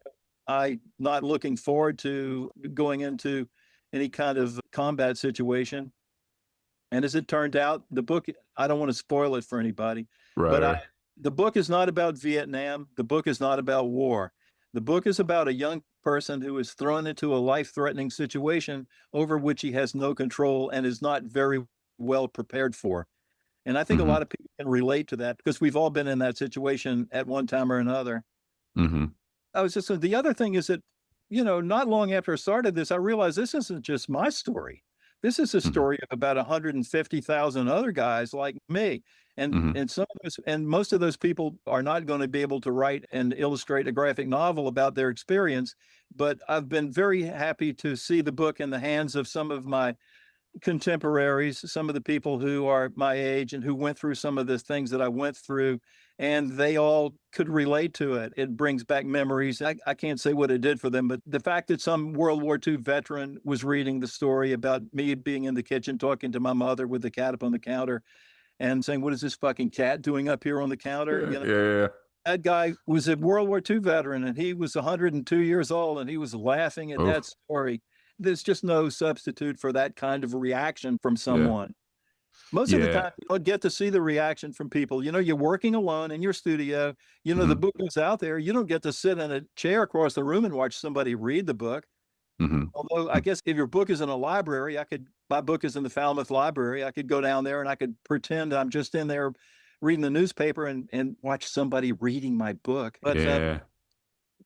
Speaker 3: I not looking forward to going into any kind of combat situation. And as it turned out, the book, I don't want to spoil it for anybody,
Speaker 2: Right,
Speaker 3: but
Speaker 2: right.
Speaker 3: the book is not about Vietnam. The book is not about war. The book is about a young person who is thrown into a life-threatening situation over which he has no control and is not very well prepared for. And I think a
Speaker 2: Mm-hmm.
Speaker 3: lot of people can relate to that because we've all been in that situation at one time or another.
Speaker 2: Mm-hmm.
Speaker 3: I was just the other thing is that, not long after I started this, I realized this isn't just my story. This is a
Speaker 2: Mm-hmm.
Speaker 3: story of about 150,000 other guys like me. And
Speaker 2: Mm-hmm.
Speaker 3: and some of those and most of those people are not going to be able to write and illustrate a graphic novel about their experience. But I've been very happy to see the book in the hands of some of my contemporaries, some of the people who are my age and who went through some of the things that I went through, and they all could relate to it. It brings back memories. I can't say what it did for them, but the fact that some World War II veteran was reading the story about me being in the kitchen talking to my mother with the cat up on the counter and saying, "What is this fucking cat doing up here on the counter?"
Speaker 2: Yeah, yeah,
Speaker 3: That guy was a World War II veteran and he was 102 years old and he was laughing at
Speaker 2: oh,
Speaker 3: that story. There's just no substitute for that kind of reaction from
Speaker 2: yeah,
Speaker 3: someone. Most of the
Speaker 2: yeah.
Speaker 3: time, you don't get to see the reaction from people. You're working alone in your studio. The
Speaker 2: Mm-hmm.
Speaker 3: book is out there. You don't get to sit in a chair across the room and watch somebody read the book.
Speaker 2: Mm-hmm.
Speaker 3: Although I guess if your book is in a library, my book is in the Falmouth Library. I could go down there and I could pretend I'm just in there reading the newspaper and watch somebody reading my book. But
Speaker 2: Yeah.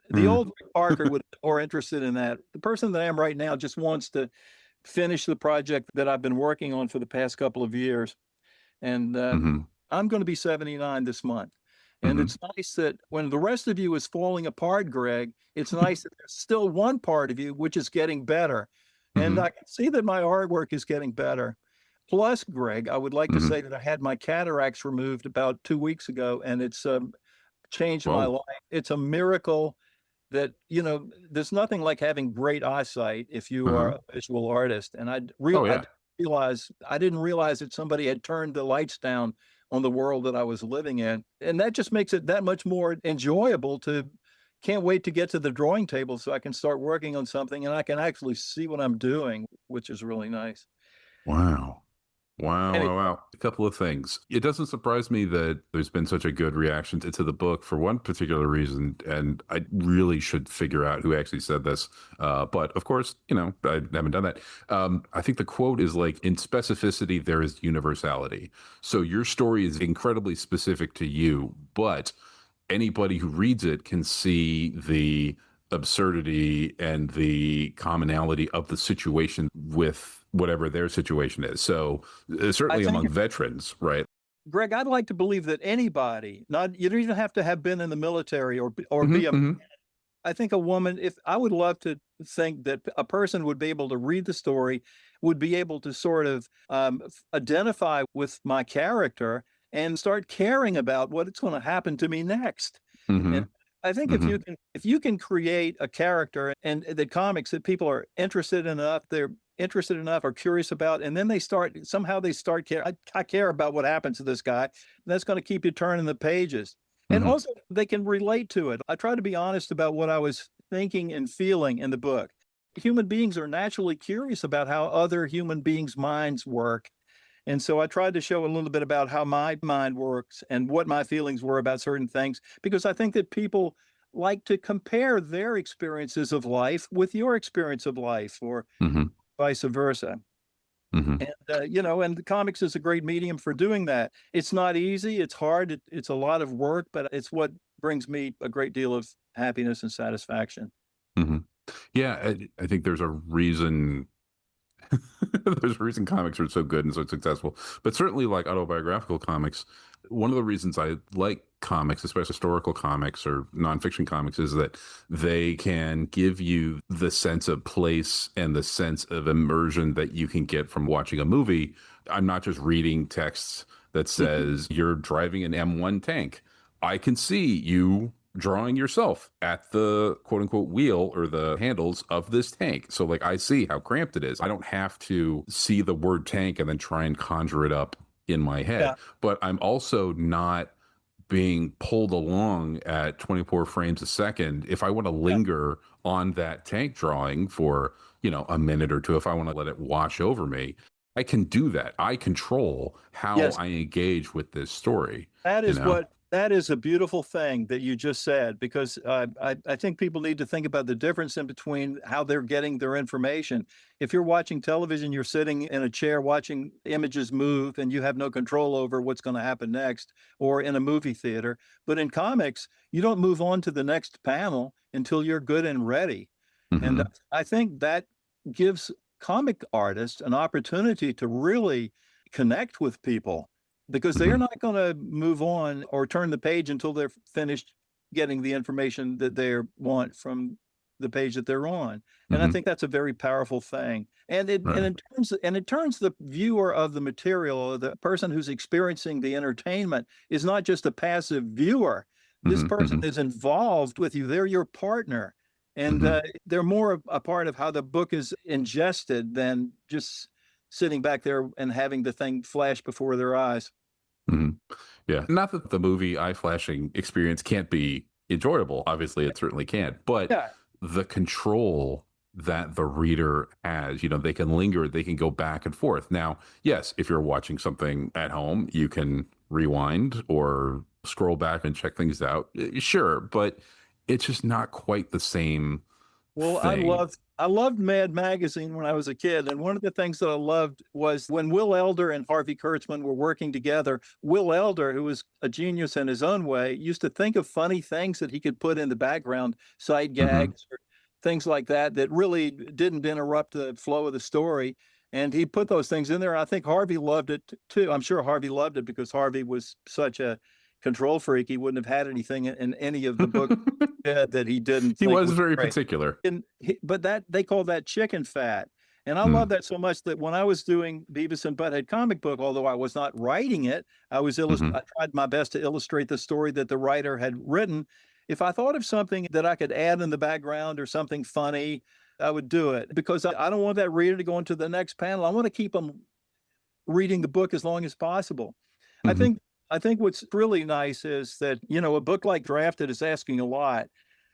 Speaker 3: the old Rick Parker would be more interested in that. The person that I am right now just wants to finish the project that I've been working on for the past couple of years. And
Speaker 2: Mm-hmm.
Speaker 3: I'm going to be 79 this month. And
Speaker 2: Mm-hmm.
Speaker 3: it's nice that when the rest of you is falling apart, Greg, it's nice that there's still one part of you which is getting better. And
Speaker 2: Mm-hmm.
Speaker 3: I can see that my artwork is getting better. Plus, Greg, I would like to
Speaker 2: Mm-hmm.
Speaker 3: say that I had my cataracts removed about 2 weeks ago, and it's changed my
Speaker 2: Whoa.
Speaker 3: life. It's a miracle that, there's nothing like having great eyesight if you are
Speaker 2: Uh-huh.
Speaker 3: a visual artist. And
Speaker 2: Oh yeah.
Speaker 3: I didn't realize that somebody had turned the lights down on the world that I was living in. And that just makes it that much more enjoyable to can't wait to get to the drawing table so I can start working on something and I can actually see what I'm doing, which is really nice.
Speaker 2: Wow. Wow,
Speaker 3: Anyway,
Speaker 2: wow, wow. A couple of things. It doesn't surprise me that there's been such a good reaction to the book for one particular reason, and I really should figure out who actually said this. But of course, I haven't done that. I think the quote is like, in specificity, there is universality. So your story is incredibly specific to you, but anybody who reads it can see the absurdity and the commonality of the situation with whatever their situation is. So
Speaker 3: I
Speaker 2: certainly
Speaker 3: think
Speaker 2: among veterans, right?
Speaker 3: Greg, I'd like to believe that anybody, not you don't even have to have been in the military or
Speaker 2: Mm-hmm,
Speaker 3: be a
Speaker 2: mm-hmm,
Speaker 3: I think a woman, if I would love to think that a person would be able to read the story, would be able to sort of identify with my character and start caring about what's going to happen to me next. And
Speaker 2: mm-hmm,
Speaker 3: I think
Speaker 2: mm-hmm,
Speaker 3: if you can create a character and the comics that people are they're interested enough or curious about, and then they start care. I care about what happens to this guy. That's going to keep you turning the pages. And
Speaker 2: mm-hmm,
Speaker 3: also, they can relate to it. I try to be honest about what I was thinking and feeling in the book. Human beings are naturally curious about how other human beings' minds work. And so I tried to show a little bit about how my mind works and what my feelings were about certain things, because I think that people like to compare their experiences of life with your experience of life or
Speaker 2: mm-hmm,
Speaker 3: vice versa.
Speaker 2: mm-hmm,
Speaker 3: And the comics is a great medium for doing that. It's not easy. It's hard. It's a lot of work, but it's what brings me a great deal of happiness and satisfaction.
Speaker 2: mm-hmm. Yeah, I think there's a reason. There's a reason comics are so good and so successful, but certainly like autobiographical comics. One of the reasons I like comics, especially historical comics or nonfiction comics, is that they can give you the sense of place and the sense of immersion that you can get from watching a movie. I'm not just reading texts that says you're driving an M1 tank. I can see you drawing yourself at the quote unquote wheel or the handles of this tank. So like I see how cramped it is. I don't have to see the word tank and then try and conjure it up in my head.
Speaker 3: Yeah,
Speaker 2: But I'm also not being pulled along at 24 frames a second. If I want to
Speaker 3: yeah,
Speaker 2: linger on that tank drawing for, a minute or two, if I want to let it wash over me, I can do that. I control how
Speaker 3: yes.
Speaker 2: I engage with this story,
Speaker 3: That
Speaker 2: you
Speaker 3: is
Speaker 2: know?
Speaker 3: That is a beautiful thing that you just said, because I think people need to think about the difference in between how they're getting their information. If you're watching television, you're sitting in a chair watching images move and you have no control over what's going to happen next, or in a movie theater. But in comics, you don't move on to the next panel until you're good and ready. And
Speaker 2: Hmm.
Speaker 3: I think that gives comic artists an opportunity to really connect with people, because they're
Speaker 2: Hmm.
Speaker 3: not going to move on or turn the page until they're finished getting the information that they want from the page that they're on. And I
Speaker 2: Hmm.
Speaker 3: think that's a very powerful thing. And
Speaker 2: Right.
Speaker 3: it turns the viewer of the material, or the person who's experiencing the entertainment, is not just a passive viewer. This
Speaker 2: Hmm.
Speaker 3: person
Speaker 2: Hmm.
Speaker 3: is involved with you. They're your partner. And
Speaker 2: Hmm.
Speaker 3: they're more a part of how the book is ingested than just sitting back there and having the thing flash before their eyes.
Speaker 2: Hmm. Yeah. Not that the movie eye flashing experience can't be enjoyable. Obviously, it certainly can't. But
Speaker 3: Yeah.
Speaker 2: the control that the reader has, they can linger, they can go back and forth. Now, yes, if you're watching something at home, you can rewind or scroll back and check things out. Sure. But it's just not quite the same
Speaker 3: Well,
Speaker 2: thing.
Speaker 3: I loved Mad Magazine when I was a kid, and one of the things that I loved was when Will Elder and Harvey Kurtzman were working together. Will Elder, who was a genius in his own way, used to think of funny things that he could put in the background, side
Speaker 2: Hmm.
Speaker 3: gags or things like that, that really didn't interrupt the flow of the story. And he put those things in there. I think Harvey loved it too. I'm sure Harvey loved it because Harvey was such a control freak. He wouldn't have had anything in any of the books that he didn't
Speaker 2: He
Speaker 3: think
Speaker 2: was
Speaker 3: was
Speaker 2: very
Speaker 3: great.
Speaker 2: particular.
Speaker 3: But that they call that chicken fat. And I love
Speaker 2: Mm.
Speaker 3: that so much that when I was doing Beavis and Butthead comic book, although I was not writing it,
Speaker 2: Hmm.
Speaker 3: I tried my best to illustrate the story that the writer had written. If I thought of something that I could add in the background or something funny, I would do it, because I don't want that reader to go into the next panel. I want to keep them reading the book as long as possible. I
Speaker 2: Hmm.
Speaker 3: think I think what's really nice is that, a book like Drafted is asking a lot,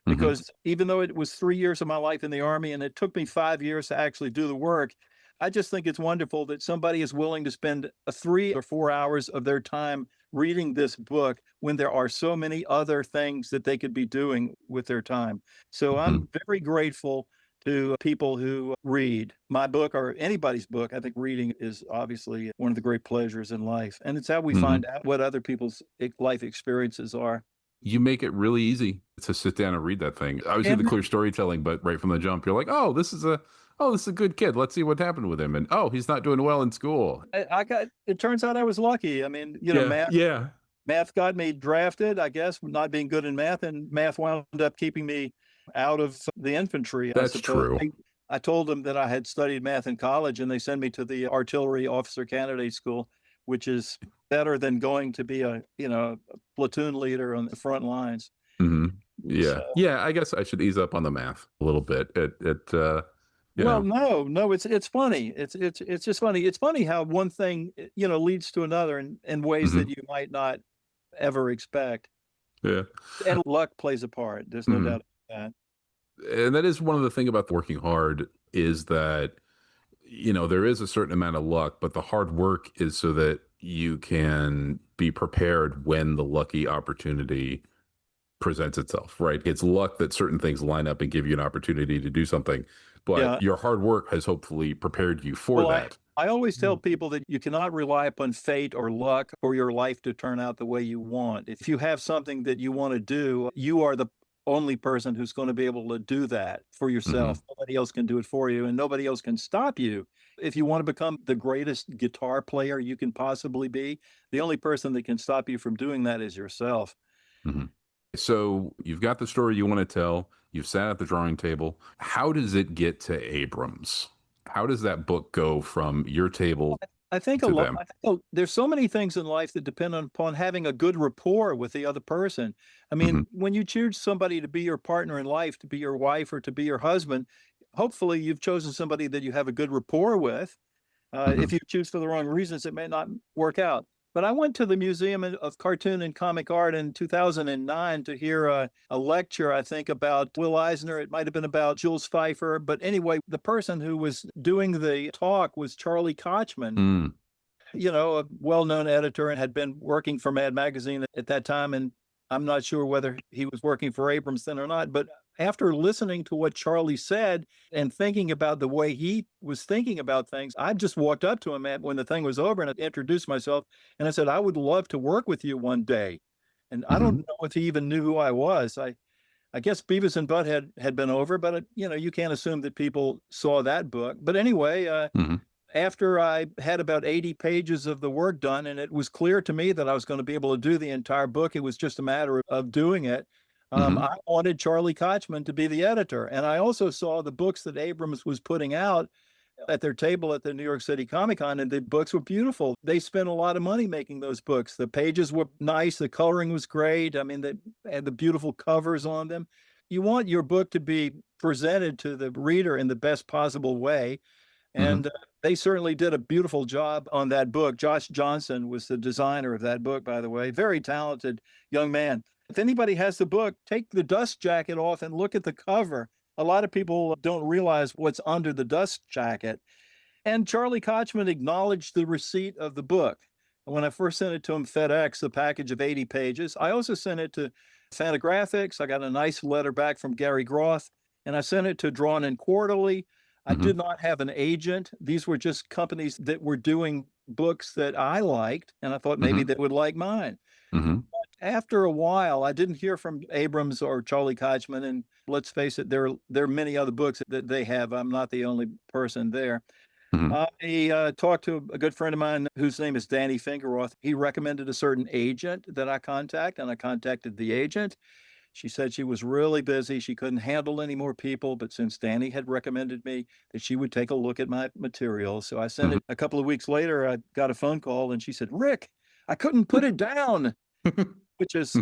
Speaker 2: Hmm.
Speaker 3: because even though it was 3 years of my life in the Army and it took me 5 years to actually do the work, I just think it's wonderful that somebody is willing to spend 3 or 4 hours of their time reading this book when there are so many other things that they could be doing with their time. So
Speaker 2: Hmm.
Speaker 3: I'm very grateful to people who read my book or anybody's book. I think reading is obviously one of the great pleasures in life. And it's how we
Speaker 2: Hmm.
Speaker 3: find out what other people's life experiences are.
Speaker 2: You make it really easy to sit down and read that thing. Obviously, the
Speaker 3: And
Speaker 2: clear storytelling, but right from the jump, you're like, oh, this is a good kid. Let's see what happened with him. And oh, he's not doing well in school.
Speaker 3: it turns out I was lucky. I mean,
Speaker 2: Yeah, yeah,
Speaker 3: math got me drafted, I guess, not being good in math, and math wound up keeping me out of the infantry, I
Speaker 2: that's
Speaker 3: suppose.
Speaker 2: true.
Speaker 3: I told them that I had studied math in college, and they sent me to the artillery officer candidate school, which is better than going to be a platoon leader on the front lines.
Speaker 2: Hmm. Yeah,
Speaker 3: So,
Speaker 2: yeah. I guess I should ease up on the math a little bit. You
Speaker 3: well,
Speaker 2: know,
Speaker 3: no, it's funny. It's just funny. It's funny how one thing, leads to another in ways that
Speaker 2: hmm
Speaker 3: you might not ever expect.
Speaker 2: yeah.
Speaker 3: And luck plays a part. There's no
Speaker 2: Hmm.
Speaker 3: doubt about
Speaker 2: And that is one of the thing about working hard is that there is a certain amount of luck, but the hard work is so that you can be prepared when the lucky opportunity presents itself, right? It's luck that certain things line up and give you an opportunity to do something, but
Speaker 3: that.
Speaker 2: your hard work has hopefully prepared you for
Speaker 3: Well,
Speaker 2: that.
Speaker 3: I always tell
Speaker 2: Mm.
Speaker 3: people that you cannot rely upon fate or luck for your life to turn out the way you want. If you have something that you want to do, you are the only person who's going to be able to do that for
Speaker 2: Hmm.
Speaker 3: yourself. Nobody else can do it for you, and nobody else can stop you. If you want to become the greatest guitar player you can possibly be, the only person that can stop you from doing that is yourself.
Speaker 2: Hmm. So you've got the story you want to tell. You've sat at the drawing table. How does it get to Abrams? How does that book go from your table
Speaker 3: I think a
Speaker 2: to
Speaker 3: lot.
Speaker 2: them?
Speaker 3: There's so many things in life that depend upon having a good rapport with the other person. I
Speaker 2: Hmm.
Speaker 3: mean, when you choose somebody to be your partner in life, to be your wife or to be your husband, hopefully you've chosen somebody that you have a good rapport with. If
Speaker 2: Hmm.
Speaker 3: you choose for the wrong reasons, it may not work out. But I went to the Museum of Cartoon and Comic Art in 2009 to hear a lecture, I think, about Will Eisner. It might have been about Jules Pfeiffer. But anyway, the person who was doing the talk was Charlie Kochman.
Speaker 2: Mm.
Speaker 3: a well-known editor and had been working for Mad Magazine at that time. And I'm not sure whether he was working for Abrams then or not. But after listening to what Charlie said and thinking about the way he was thinking about things, I just walked up to him when the thing was over and I introduced myself. And I said, I would love to work with you one day. And I don't know if he even knew who I was. I guess Beavis and Butthead had been over, but you can't assume that people saw that book. But anyway, after I had about 80 pages of the work done, and it was clear to me that I was going to be able to do the entire book, it was just a matter of doing it. I wanted Charlie Kochman to be the editor. And I also saw the books that Abrams was putting out at their table at the New York City Comic Con, and the books were beautiful. They spent a lot of money making those books. The pages were nice. The coloring was great. I mean, they had the beautiful covers on them. You want your book to be presented to the reader in the best possible way. And they certainly did a beautiful job on that book. Josh Johnson was the designer of that book, by the way. Very talented young man. If anybody has the book, take the dust jacket off and look at the cover. A lot of people don't realize what's under the dust jacket. And Charlie Kochman acknowledged the receipt of the book. When I first sent it to him, FedEx, the package of 80 pages, I also sent it to Fantagraphics. I got a nice letter back from Gary Groth, and I sent it to Drawn and Quarterly. I did not have an agent. These were just companies that were doing books that I liked, and I thought maybe they would like mine. But after a while, I didn't hear from Abrams or Charlie Kochman, and let's face it, there are many other books that they have. I'm not the only person there. I talked to a good friend of mine whose name is Danny Fingeroth. He recommended a certain agent that I contact, and I contacted the agent. She said she was really busy. She couldn't handle any more people, but since Danny had recommended me, that she would take a look at my material. So I sent it. A couple of weeks later, I got a phone call, and she said, Rick, I couldn't put it down, which is,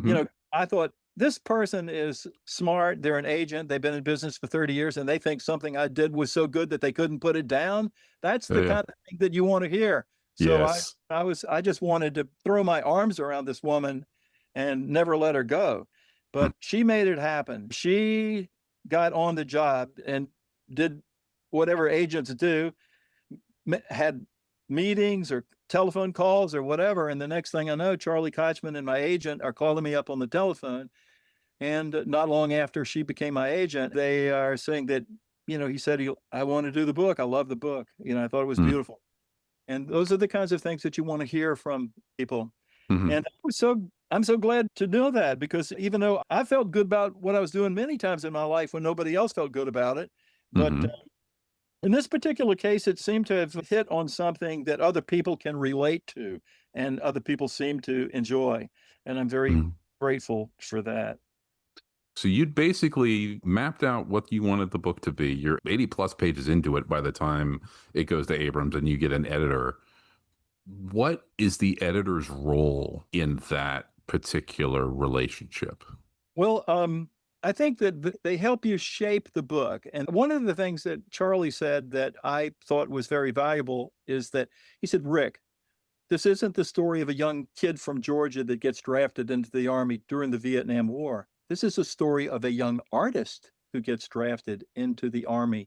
Speaker 3: I thought, this person is smart. They're an agent. They've been in business for 30 years, and they think something I did was so good that they couldn't put it down. That's the kind of thing that you want to hear. So I just wanted to throw my arms around this woman and never let her go. But she made it happen. She got on the job and did whatever agents do, had meetings or telephone calls or whatever. And the next thing I know, Charlie Kochman and my agent are calling me up on the telephone. And not long after she became my agent, they are saying that, he said, I want to do the book. I love the book. I thought it was beautiful. And those are the kinds of things that you want to hear from people. And I'm so glad to know that, because even though I felt good about what I was doing many times in my life when nobody else felt good about it, but in this particular case, it seemed to have hit on something that other people can relate to and other people seem to enjoy. And I'm very grateful for that.
Speaker 2: So you'd basically mapped out what you wanted the book to be. You're 80 plus pages into it by the time it goes to Abrams and you get an editor. What is the editor's role in that particular relationship?
Speaker 3: Well, I think that they help you shape the book. And one of the things that Charlie said that I thought was very valuable is that he said, Rick, this isn't the story of a young kid from Georgia that gets drafted into the Army during the Vietnam War. This is a story of a young artist who gets drafted into the Army.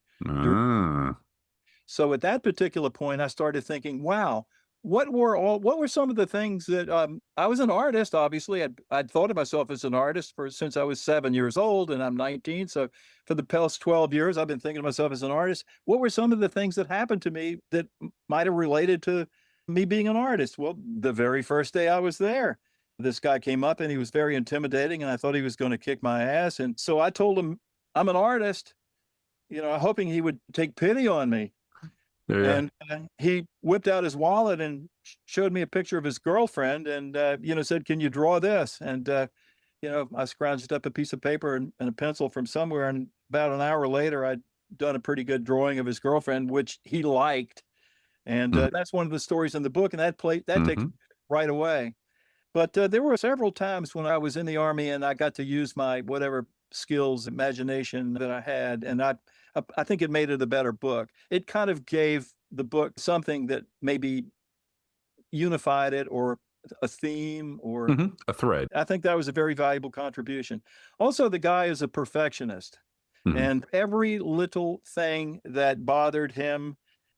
Speaker 3: So at that particular point, I started thinking, wow, what were some of the things that I was an artist, obviously. I'd thought of myself as an artist since I was 7 years old, and I'm 19. So for the past 12 years, I've been thinking of myself as an artist. What were some of the things that happened to me that might have related to me being an artist? Well, the very first day I was there, this guy came up and he was very intimidating, and I thought he was going to kick my ass. And so I told him, I'm an artist, hoping he would take pity on me. And he whipped out his wallet and showed me a picture of his girlfriend and, said, can you draw this? And, I scrounged up a piece of paper and a pencil from somewhere. And about an hour later, I'd done a pretty good drawing of his girlfriend, which he liked. And that's one of the stories in the book. And that takes right away. But there were several times when I was in the Army and I got to use my whatever skills, imagination that I had. And I think it made it a better book. It kind of gave the book something that maybe unified it, or a theme, or
Speaker 2: a thread.
Speaker 3: I think that was a very valuable contribution. Also, the guy is a perfectionist, and every little thing that bothered him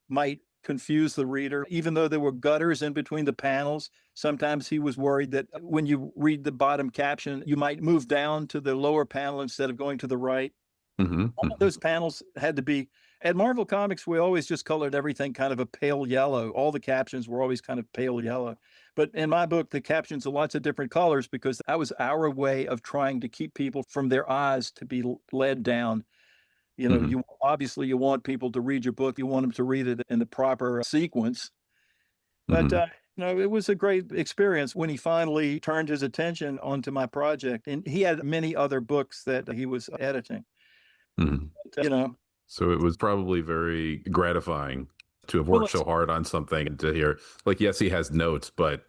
Speaker 3: might confuse the reader. Even though there were gutters in between the panels, sometimes he was worried that when you read the bottom caption, you might move down to the lower panel instead of going to the right. All of those panels had to be, at Marvel Comics, we always just colored everything kind of a pale yellow. All the captions were always kind of pale yellow. But in my book, the captions are lots of different colors because that was our way of trying to keep people from their eyes to be led down. You know, you obviously you want people to read your book. You want them to read it in the proper sequence. But it was a great experience when he finally turned his attention onto my project. And he had many other books that he was editing. But,
Speaker 2: so it was probably very gratifying to have worked so hard on something and to hear, like, yes, he has notes, but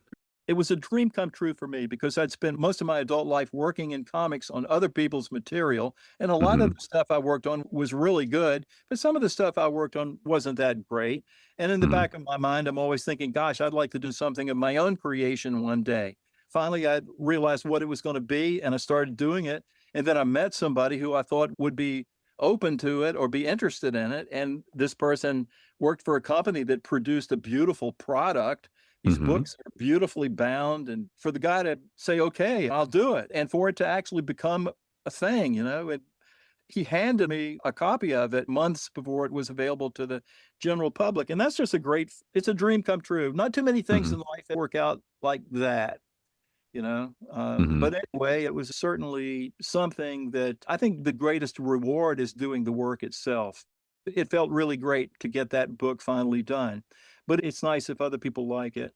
Speaker 3: it was a dream come true for me because I'd spent most of my adult life working in comics on other people's material. And a lot of the stuff I worked on was really good, but some of the stuff I worked on wasn't that great. And in the back of my mind, I'm always thinking, gosh, I'd like to do something of my own creation one day. Finally, I realized what it was going to be, and I started doing it. And then I met somebody who I thought would be open to it or be interested in it. And this person worked for a company that produced a beautiful product. These books are beautifully bound, and for the guy to say, okay, I'll do it, and for it to actually become a thing, he handed me a copy of it months before it was available to the general public. And that's just it's a dream come true. Not too many things in life that work out like that, But anyway, it was certainly something that I think the greatest reward is doing the work itself. It felt really great to get that book finally done. But it's nice if other people like it.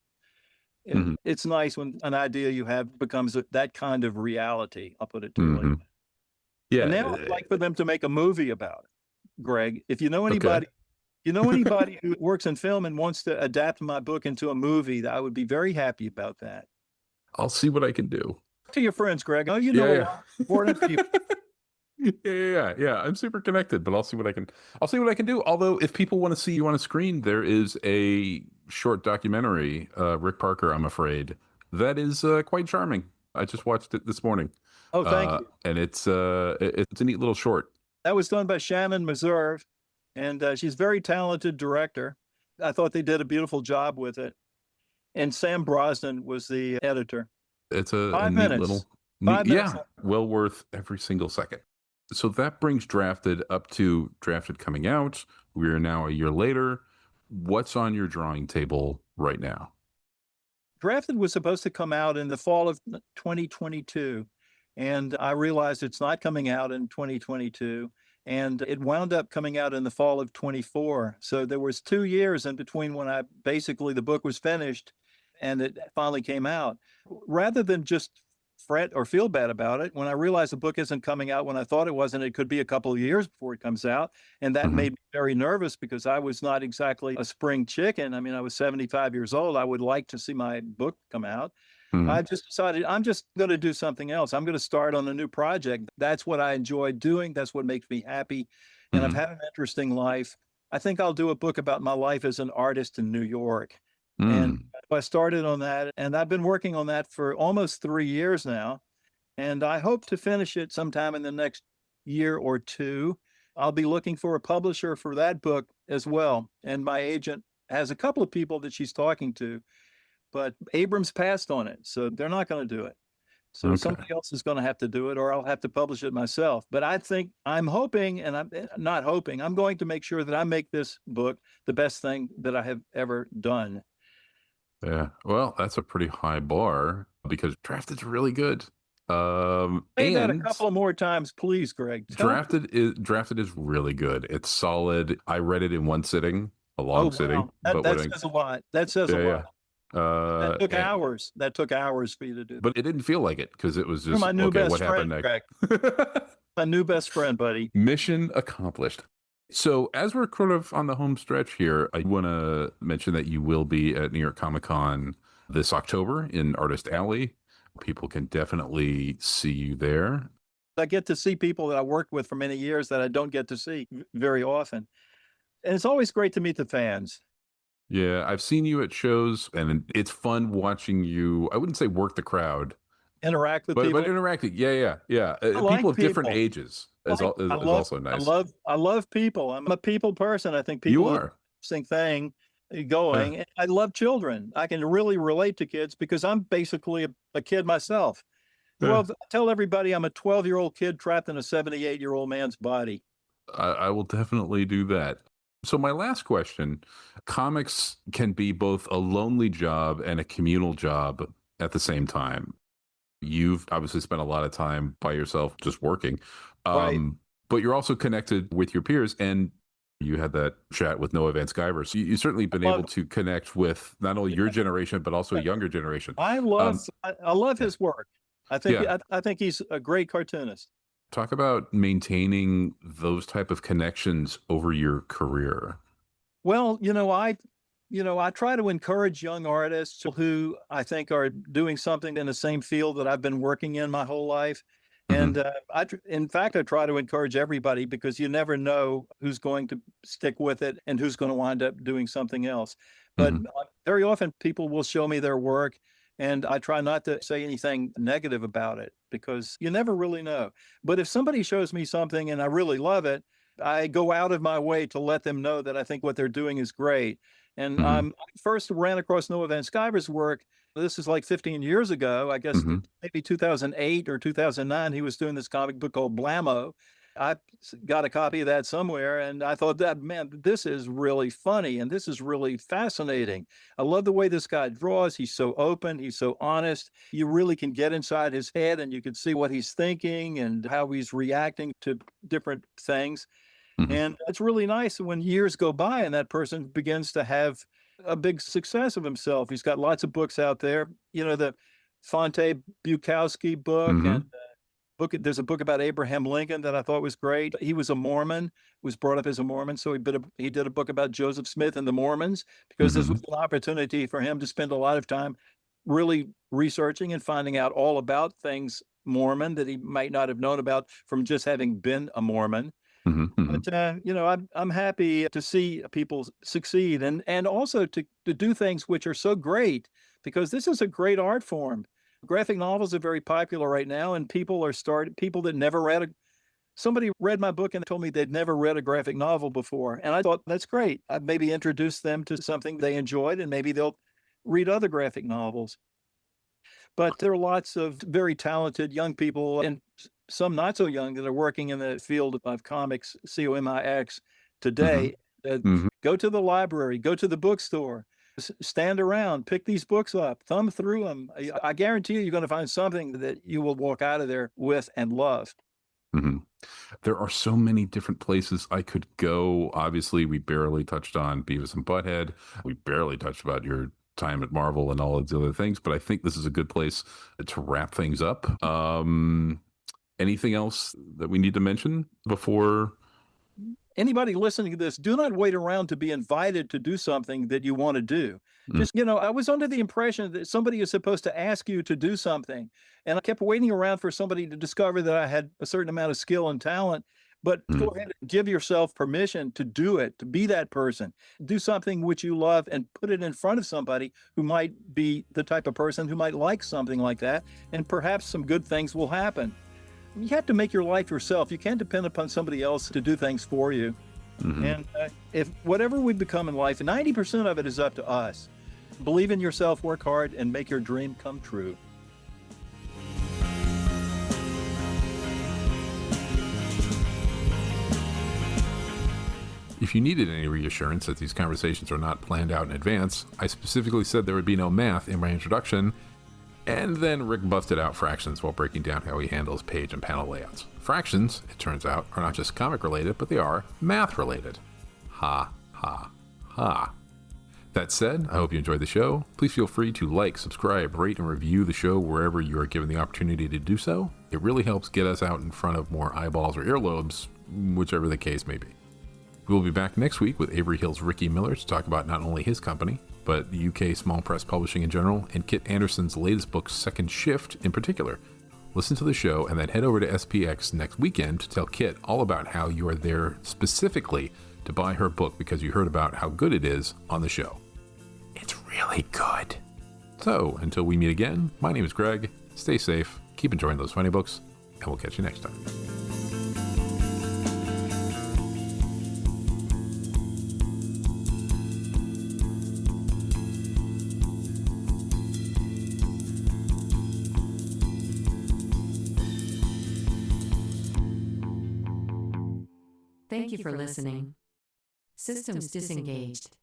Speaker 3: It's nice when an idea you have becomes that kind of reality. I'll put it to you like that.
Speaker 2: Yeah.
Speaker 3: And now I'd like for them to make a movie about it, Greg. If you know anybody, who works in film and wants to adapt my book into a movie, I would be very happy about that.
Speaker 2: I'll see what I can do.
Speaker 3: To your friends, Greg. Oh, a lot of important people.
Speaker 2: Yeah. I'm super connected, but I'll see what I can do. Although if people want to see you on a screen, there is a short documentary, Rick Parker, I'm afraid, that is quite charming. I just watched it this morning.
Speaker 3: Oh, thank you.
Speaker 2: And it's a neat little short.
Speaker 3: That was done by Shannon Meserve, and she's a very talented director. I thought they did a beautiful job with it. And Sam Brosnan was the editor.
Speaker 2: It's a
Speaker 3: 5
Speaker 2: neat
Speaker 3: minutes.
Speaker 2: little,
Speaker 3: 5 minutes.
Speaker 2: well worth every single second. So that brings Drafted up to Drafted coming out. We are now a year later. What's on your drawing table right now?
Speaker 3: Drafted was supposed to come out in the fall of 2022, and I realized it's not coming out in 2022, and it wound up coming out in the fall of 24. So there was 2 years in between when the book was finished and it finally came out. Rather than just fret or feel bad about it, when I realized the book isn't coming out when I thought it was, and it could be a couple of years before it comes out. And that made me very nervous because I was not exactly a spring chicken. I mean, I was 75 years old. I would like to see my book come out. I just decided I'm just going to do something else. I'm going to start on a new project. That's what I enjoy doing. That's what makes me happy. And I've had an interesting life. I think I'll do a book about my life as an artist in New York. And I started on that, and I've been working on that for almost 3 years now. And I hope to finish it sometime in the next year or two. I'll be looking for a publisher for that book as well. And my agent has a couple of people that she's talking to, but Abrams passed on it, so they're not going to do it. So somebody else is going to have to do it, or I'll have to publish it myself. But I'm hoping, and I'm not hoping, I'm going to make sure that I make this book the best thing that I have ever done.
Speaker 2: Yeah, well, that's a pretty high bar because Drafted's really good.
Speaker 3: Say that a couple of more times, please, Greg.
Speaker 2: Drafted is really good. It's solid. I read it in one sitting, a long sitting.
Speaker 3: That says a lot. That says a lot. That took hours. That took hours for you to do.
Speaker 2: But it didn't feel like it because it was just,
Speaker 3: my new best
Speaker 2: what
Speaker 3: friend,
Speaker 2: happened next?
Speaker 3: My new best friend, buddy.
Speaker 2: Mission accomplished. So as we're kind of on the home stretch here, I want to mention that you will be at New York Comic Con this October in Artist Alley. People can definitely see you there.
Speaker 3: I get to see people that I worked with for many years that I don't get to see very often. And it's always great to meet the fans.
Speaker 2: Yeah, I've seen you at shows, and it's fun watching you, I wouldn't say work the crowd.
Speaker 3: Interact with people.
Speaker 2: But interacting, yeah.
Speaker 3: like
Speaker 2: people of different ages is also nice.
Speaker 3: I love people. I'm a people person. I think people are an interesting thing. going. And I love children. I can really relate to kids because I'm basically a kid myself.
Speaker 2: Yeah.
Speaker 3: I tell everybody I'm a 12-year-old kid trapped in a 78-year-old man's body.
Speaker 2: I will definitely do that. So my last question, comics can be both a lonely job and a communal job at the same time. You've obviously spent a lot of time by yourself just working,
Speaker 3: Right.
Speaker 2: but you're also connected with your peers, and you had that chat with Noah Van Sciver. So you've certainly been able to connect with not only your generation, but also a younger generation.
Speaker 3: I
Speaker 2: Um,
Speaker 3: love his work.
Speaker 2: yeah.
Speaker 3: I think he's a great cartoonist.
Speaker 2: Talk about maintaining those type of connections over your career.
Speaker 3: Well, I try to encourage young artists who I think are doing something in the same field that I've been working in my whole life.
Speaker 2: Hmm.
Speaker 3: And in fact, I try to encourage everybody because you never know who's going to stick with it and who's going to wind up doing something else. But
Speaker 2: Hmm.
Speaker 3: very often people will show me their work, and I try not to say anything negative about it because you never really know. But if somebody shows me something and I really love it, I go out of my way to let them know that I think what they're doing is great. And
Speaker 2: Hmm.
Speaker 3: I first ran across Noah Van Sciver's work. This is like 15 years ago, I guess
Speaker 2: Hmm.
Speaker 3: maybe 2008 or 2009. He was doing this comic book called Blammo. I got a copy of that somewhere, and I thought that, man, this is really funny and this is really fascinating. I love the way this guy draws. He's so open, he's so honest. You really can get inside his head and you can see what he's thinking and how he's reacting to different things.
Speaker 2: Hmm.
Speaker 3: And it's really nice when years go by and that person begins to have a big success of himself. He's got lots of books out there. The Fonte Bukowski book and
Speaker 2: Hmm.
Speaker 3: there's a book about Abraham Lincoln that I thought was great. He was a Mormon, was brought up as a Mormon. So he did a book about Joseph Smith and the Mormons because this
Speaker 2: Hmm.
Speaker 3: was an opportunity for him to spend a lot of time really researching and finding out all about things Mormon that he might not have known about from just having been a Mormon.
Speaker 2: Hmm. Hmm.
Speaker 3: But I'm happy to see people succeed and also to do things which are so great because this is a great art form. Graphic novels are very popular right now, and people that never read somebody read my book and told me they'd never read a graphic novel before, and I thought that's great. I'd maybe introduce them to something they enjoyed, and maybe they'll read other graphic novels. But there are lots of very talented young people and some not so young that are working in the field of comics, COMIX
Speaker 2: Hmm.
Speaker 3: today. Uh,
Speaker 2: Hmm.
Speaker 3: Go to the library, go to the bookstore, stand around, pick these books up, thumb through them. I guarantee you're going to find something that you will walk out of there with and love.
Speaker 2: Hmm. There are so many different places I could go. Obviously, we barely touched on Beavis and Butthead. We barely touched about your time at Marvel and all of the other things, but I think this is a good place to wrap things up. Anything else that we need to mention before?
Speaker 3: Anybody listening to this, do not wait around to be invited to do something that you want to do.
Speaker 2: Mm.
Speaker 3: I was under the impression that somebody is supposed to ask you to do something. And I kept waiting around for somebody to discover that I had a certain amount of skill and talent. But go
Speaker 2: Mm.
Speaker 3: ahead and give yourself permission to do it, to be that person. Do something which you love and put it in front of somebody who might be the type of person who might like something like that. And perhaps some good things will happen. You have to make your life yourself. You can't depend upon somebody else to do things for you.
Speaker 2: Hmm.
Speaker 3: And if whatever we become in life, 90% of it is up to us. Believe in yourself, work hard, and make your dream come true.
Speaker 2: If you needed any reassurance that these conversations are not planned out in advance, I specifically said there would be no math in my introduction, and then Rick busted out fractions while breaking down how he handles page and panel layouts. Fractions, it turns out, are not just comic related, but they are math related. Ha, ha, ha. That said, I hope you enjoyed the show. Please feel free to like, subscribe, rate, and review the show wherever you are given the opportunity to do so. It really helps get us out in front of more eyeballs or earlobes, whichever the case may be. We will be back next week with Avery Hill's Ricky Miller to talk about not only his company, but the UK small press publishing in general, and Kit Anderson's latest book, Second Shift, in particular. Listen to the show and then head over to SPX next weekend to tell Kit all about how you are there specifically to buy her book because you heard about how good it is on the show. It's really good. So, until we meet again, my name is Greg. Stay safe, keep enjoying those funny books, and we'll catch you next time.
Speaker 1: Thank you for listening. Systems disengaged.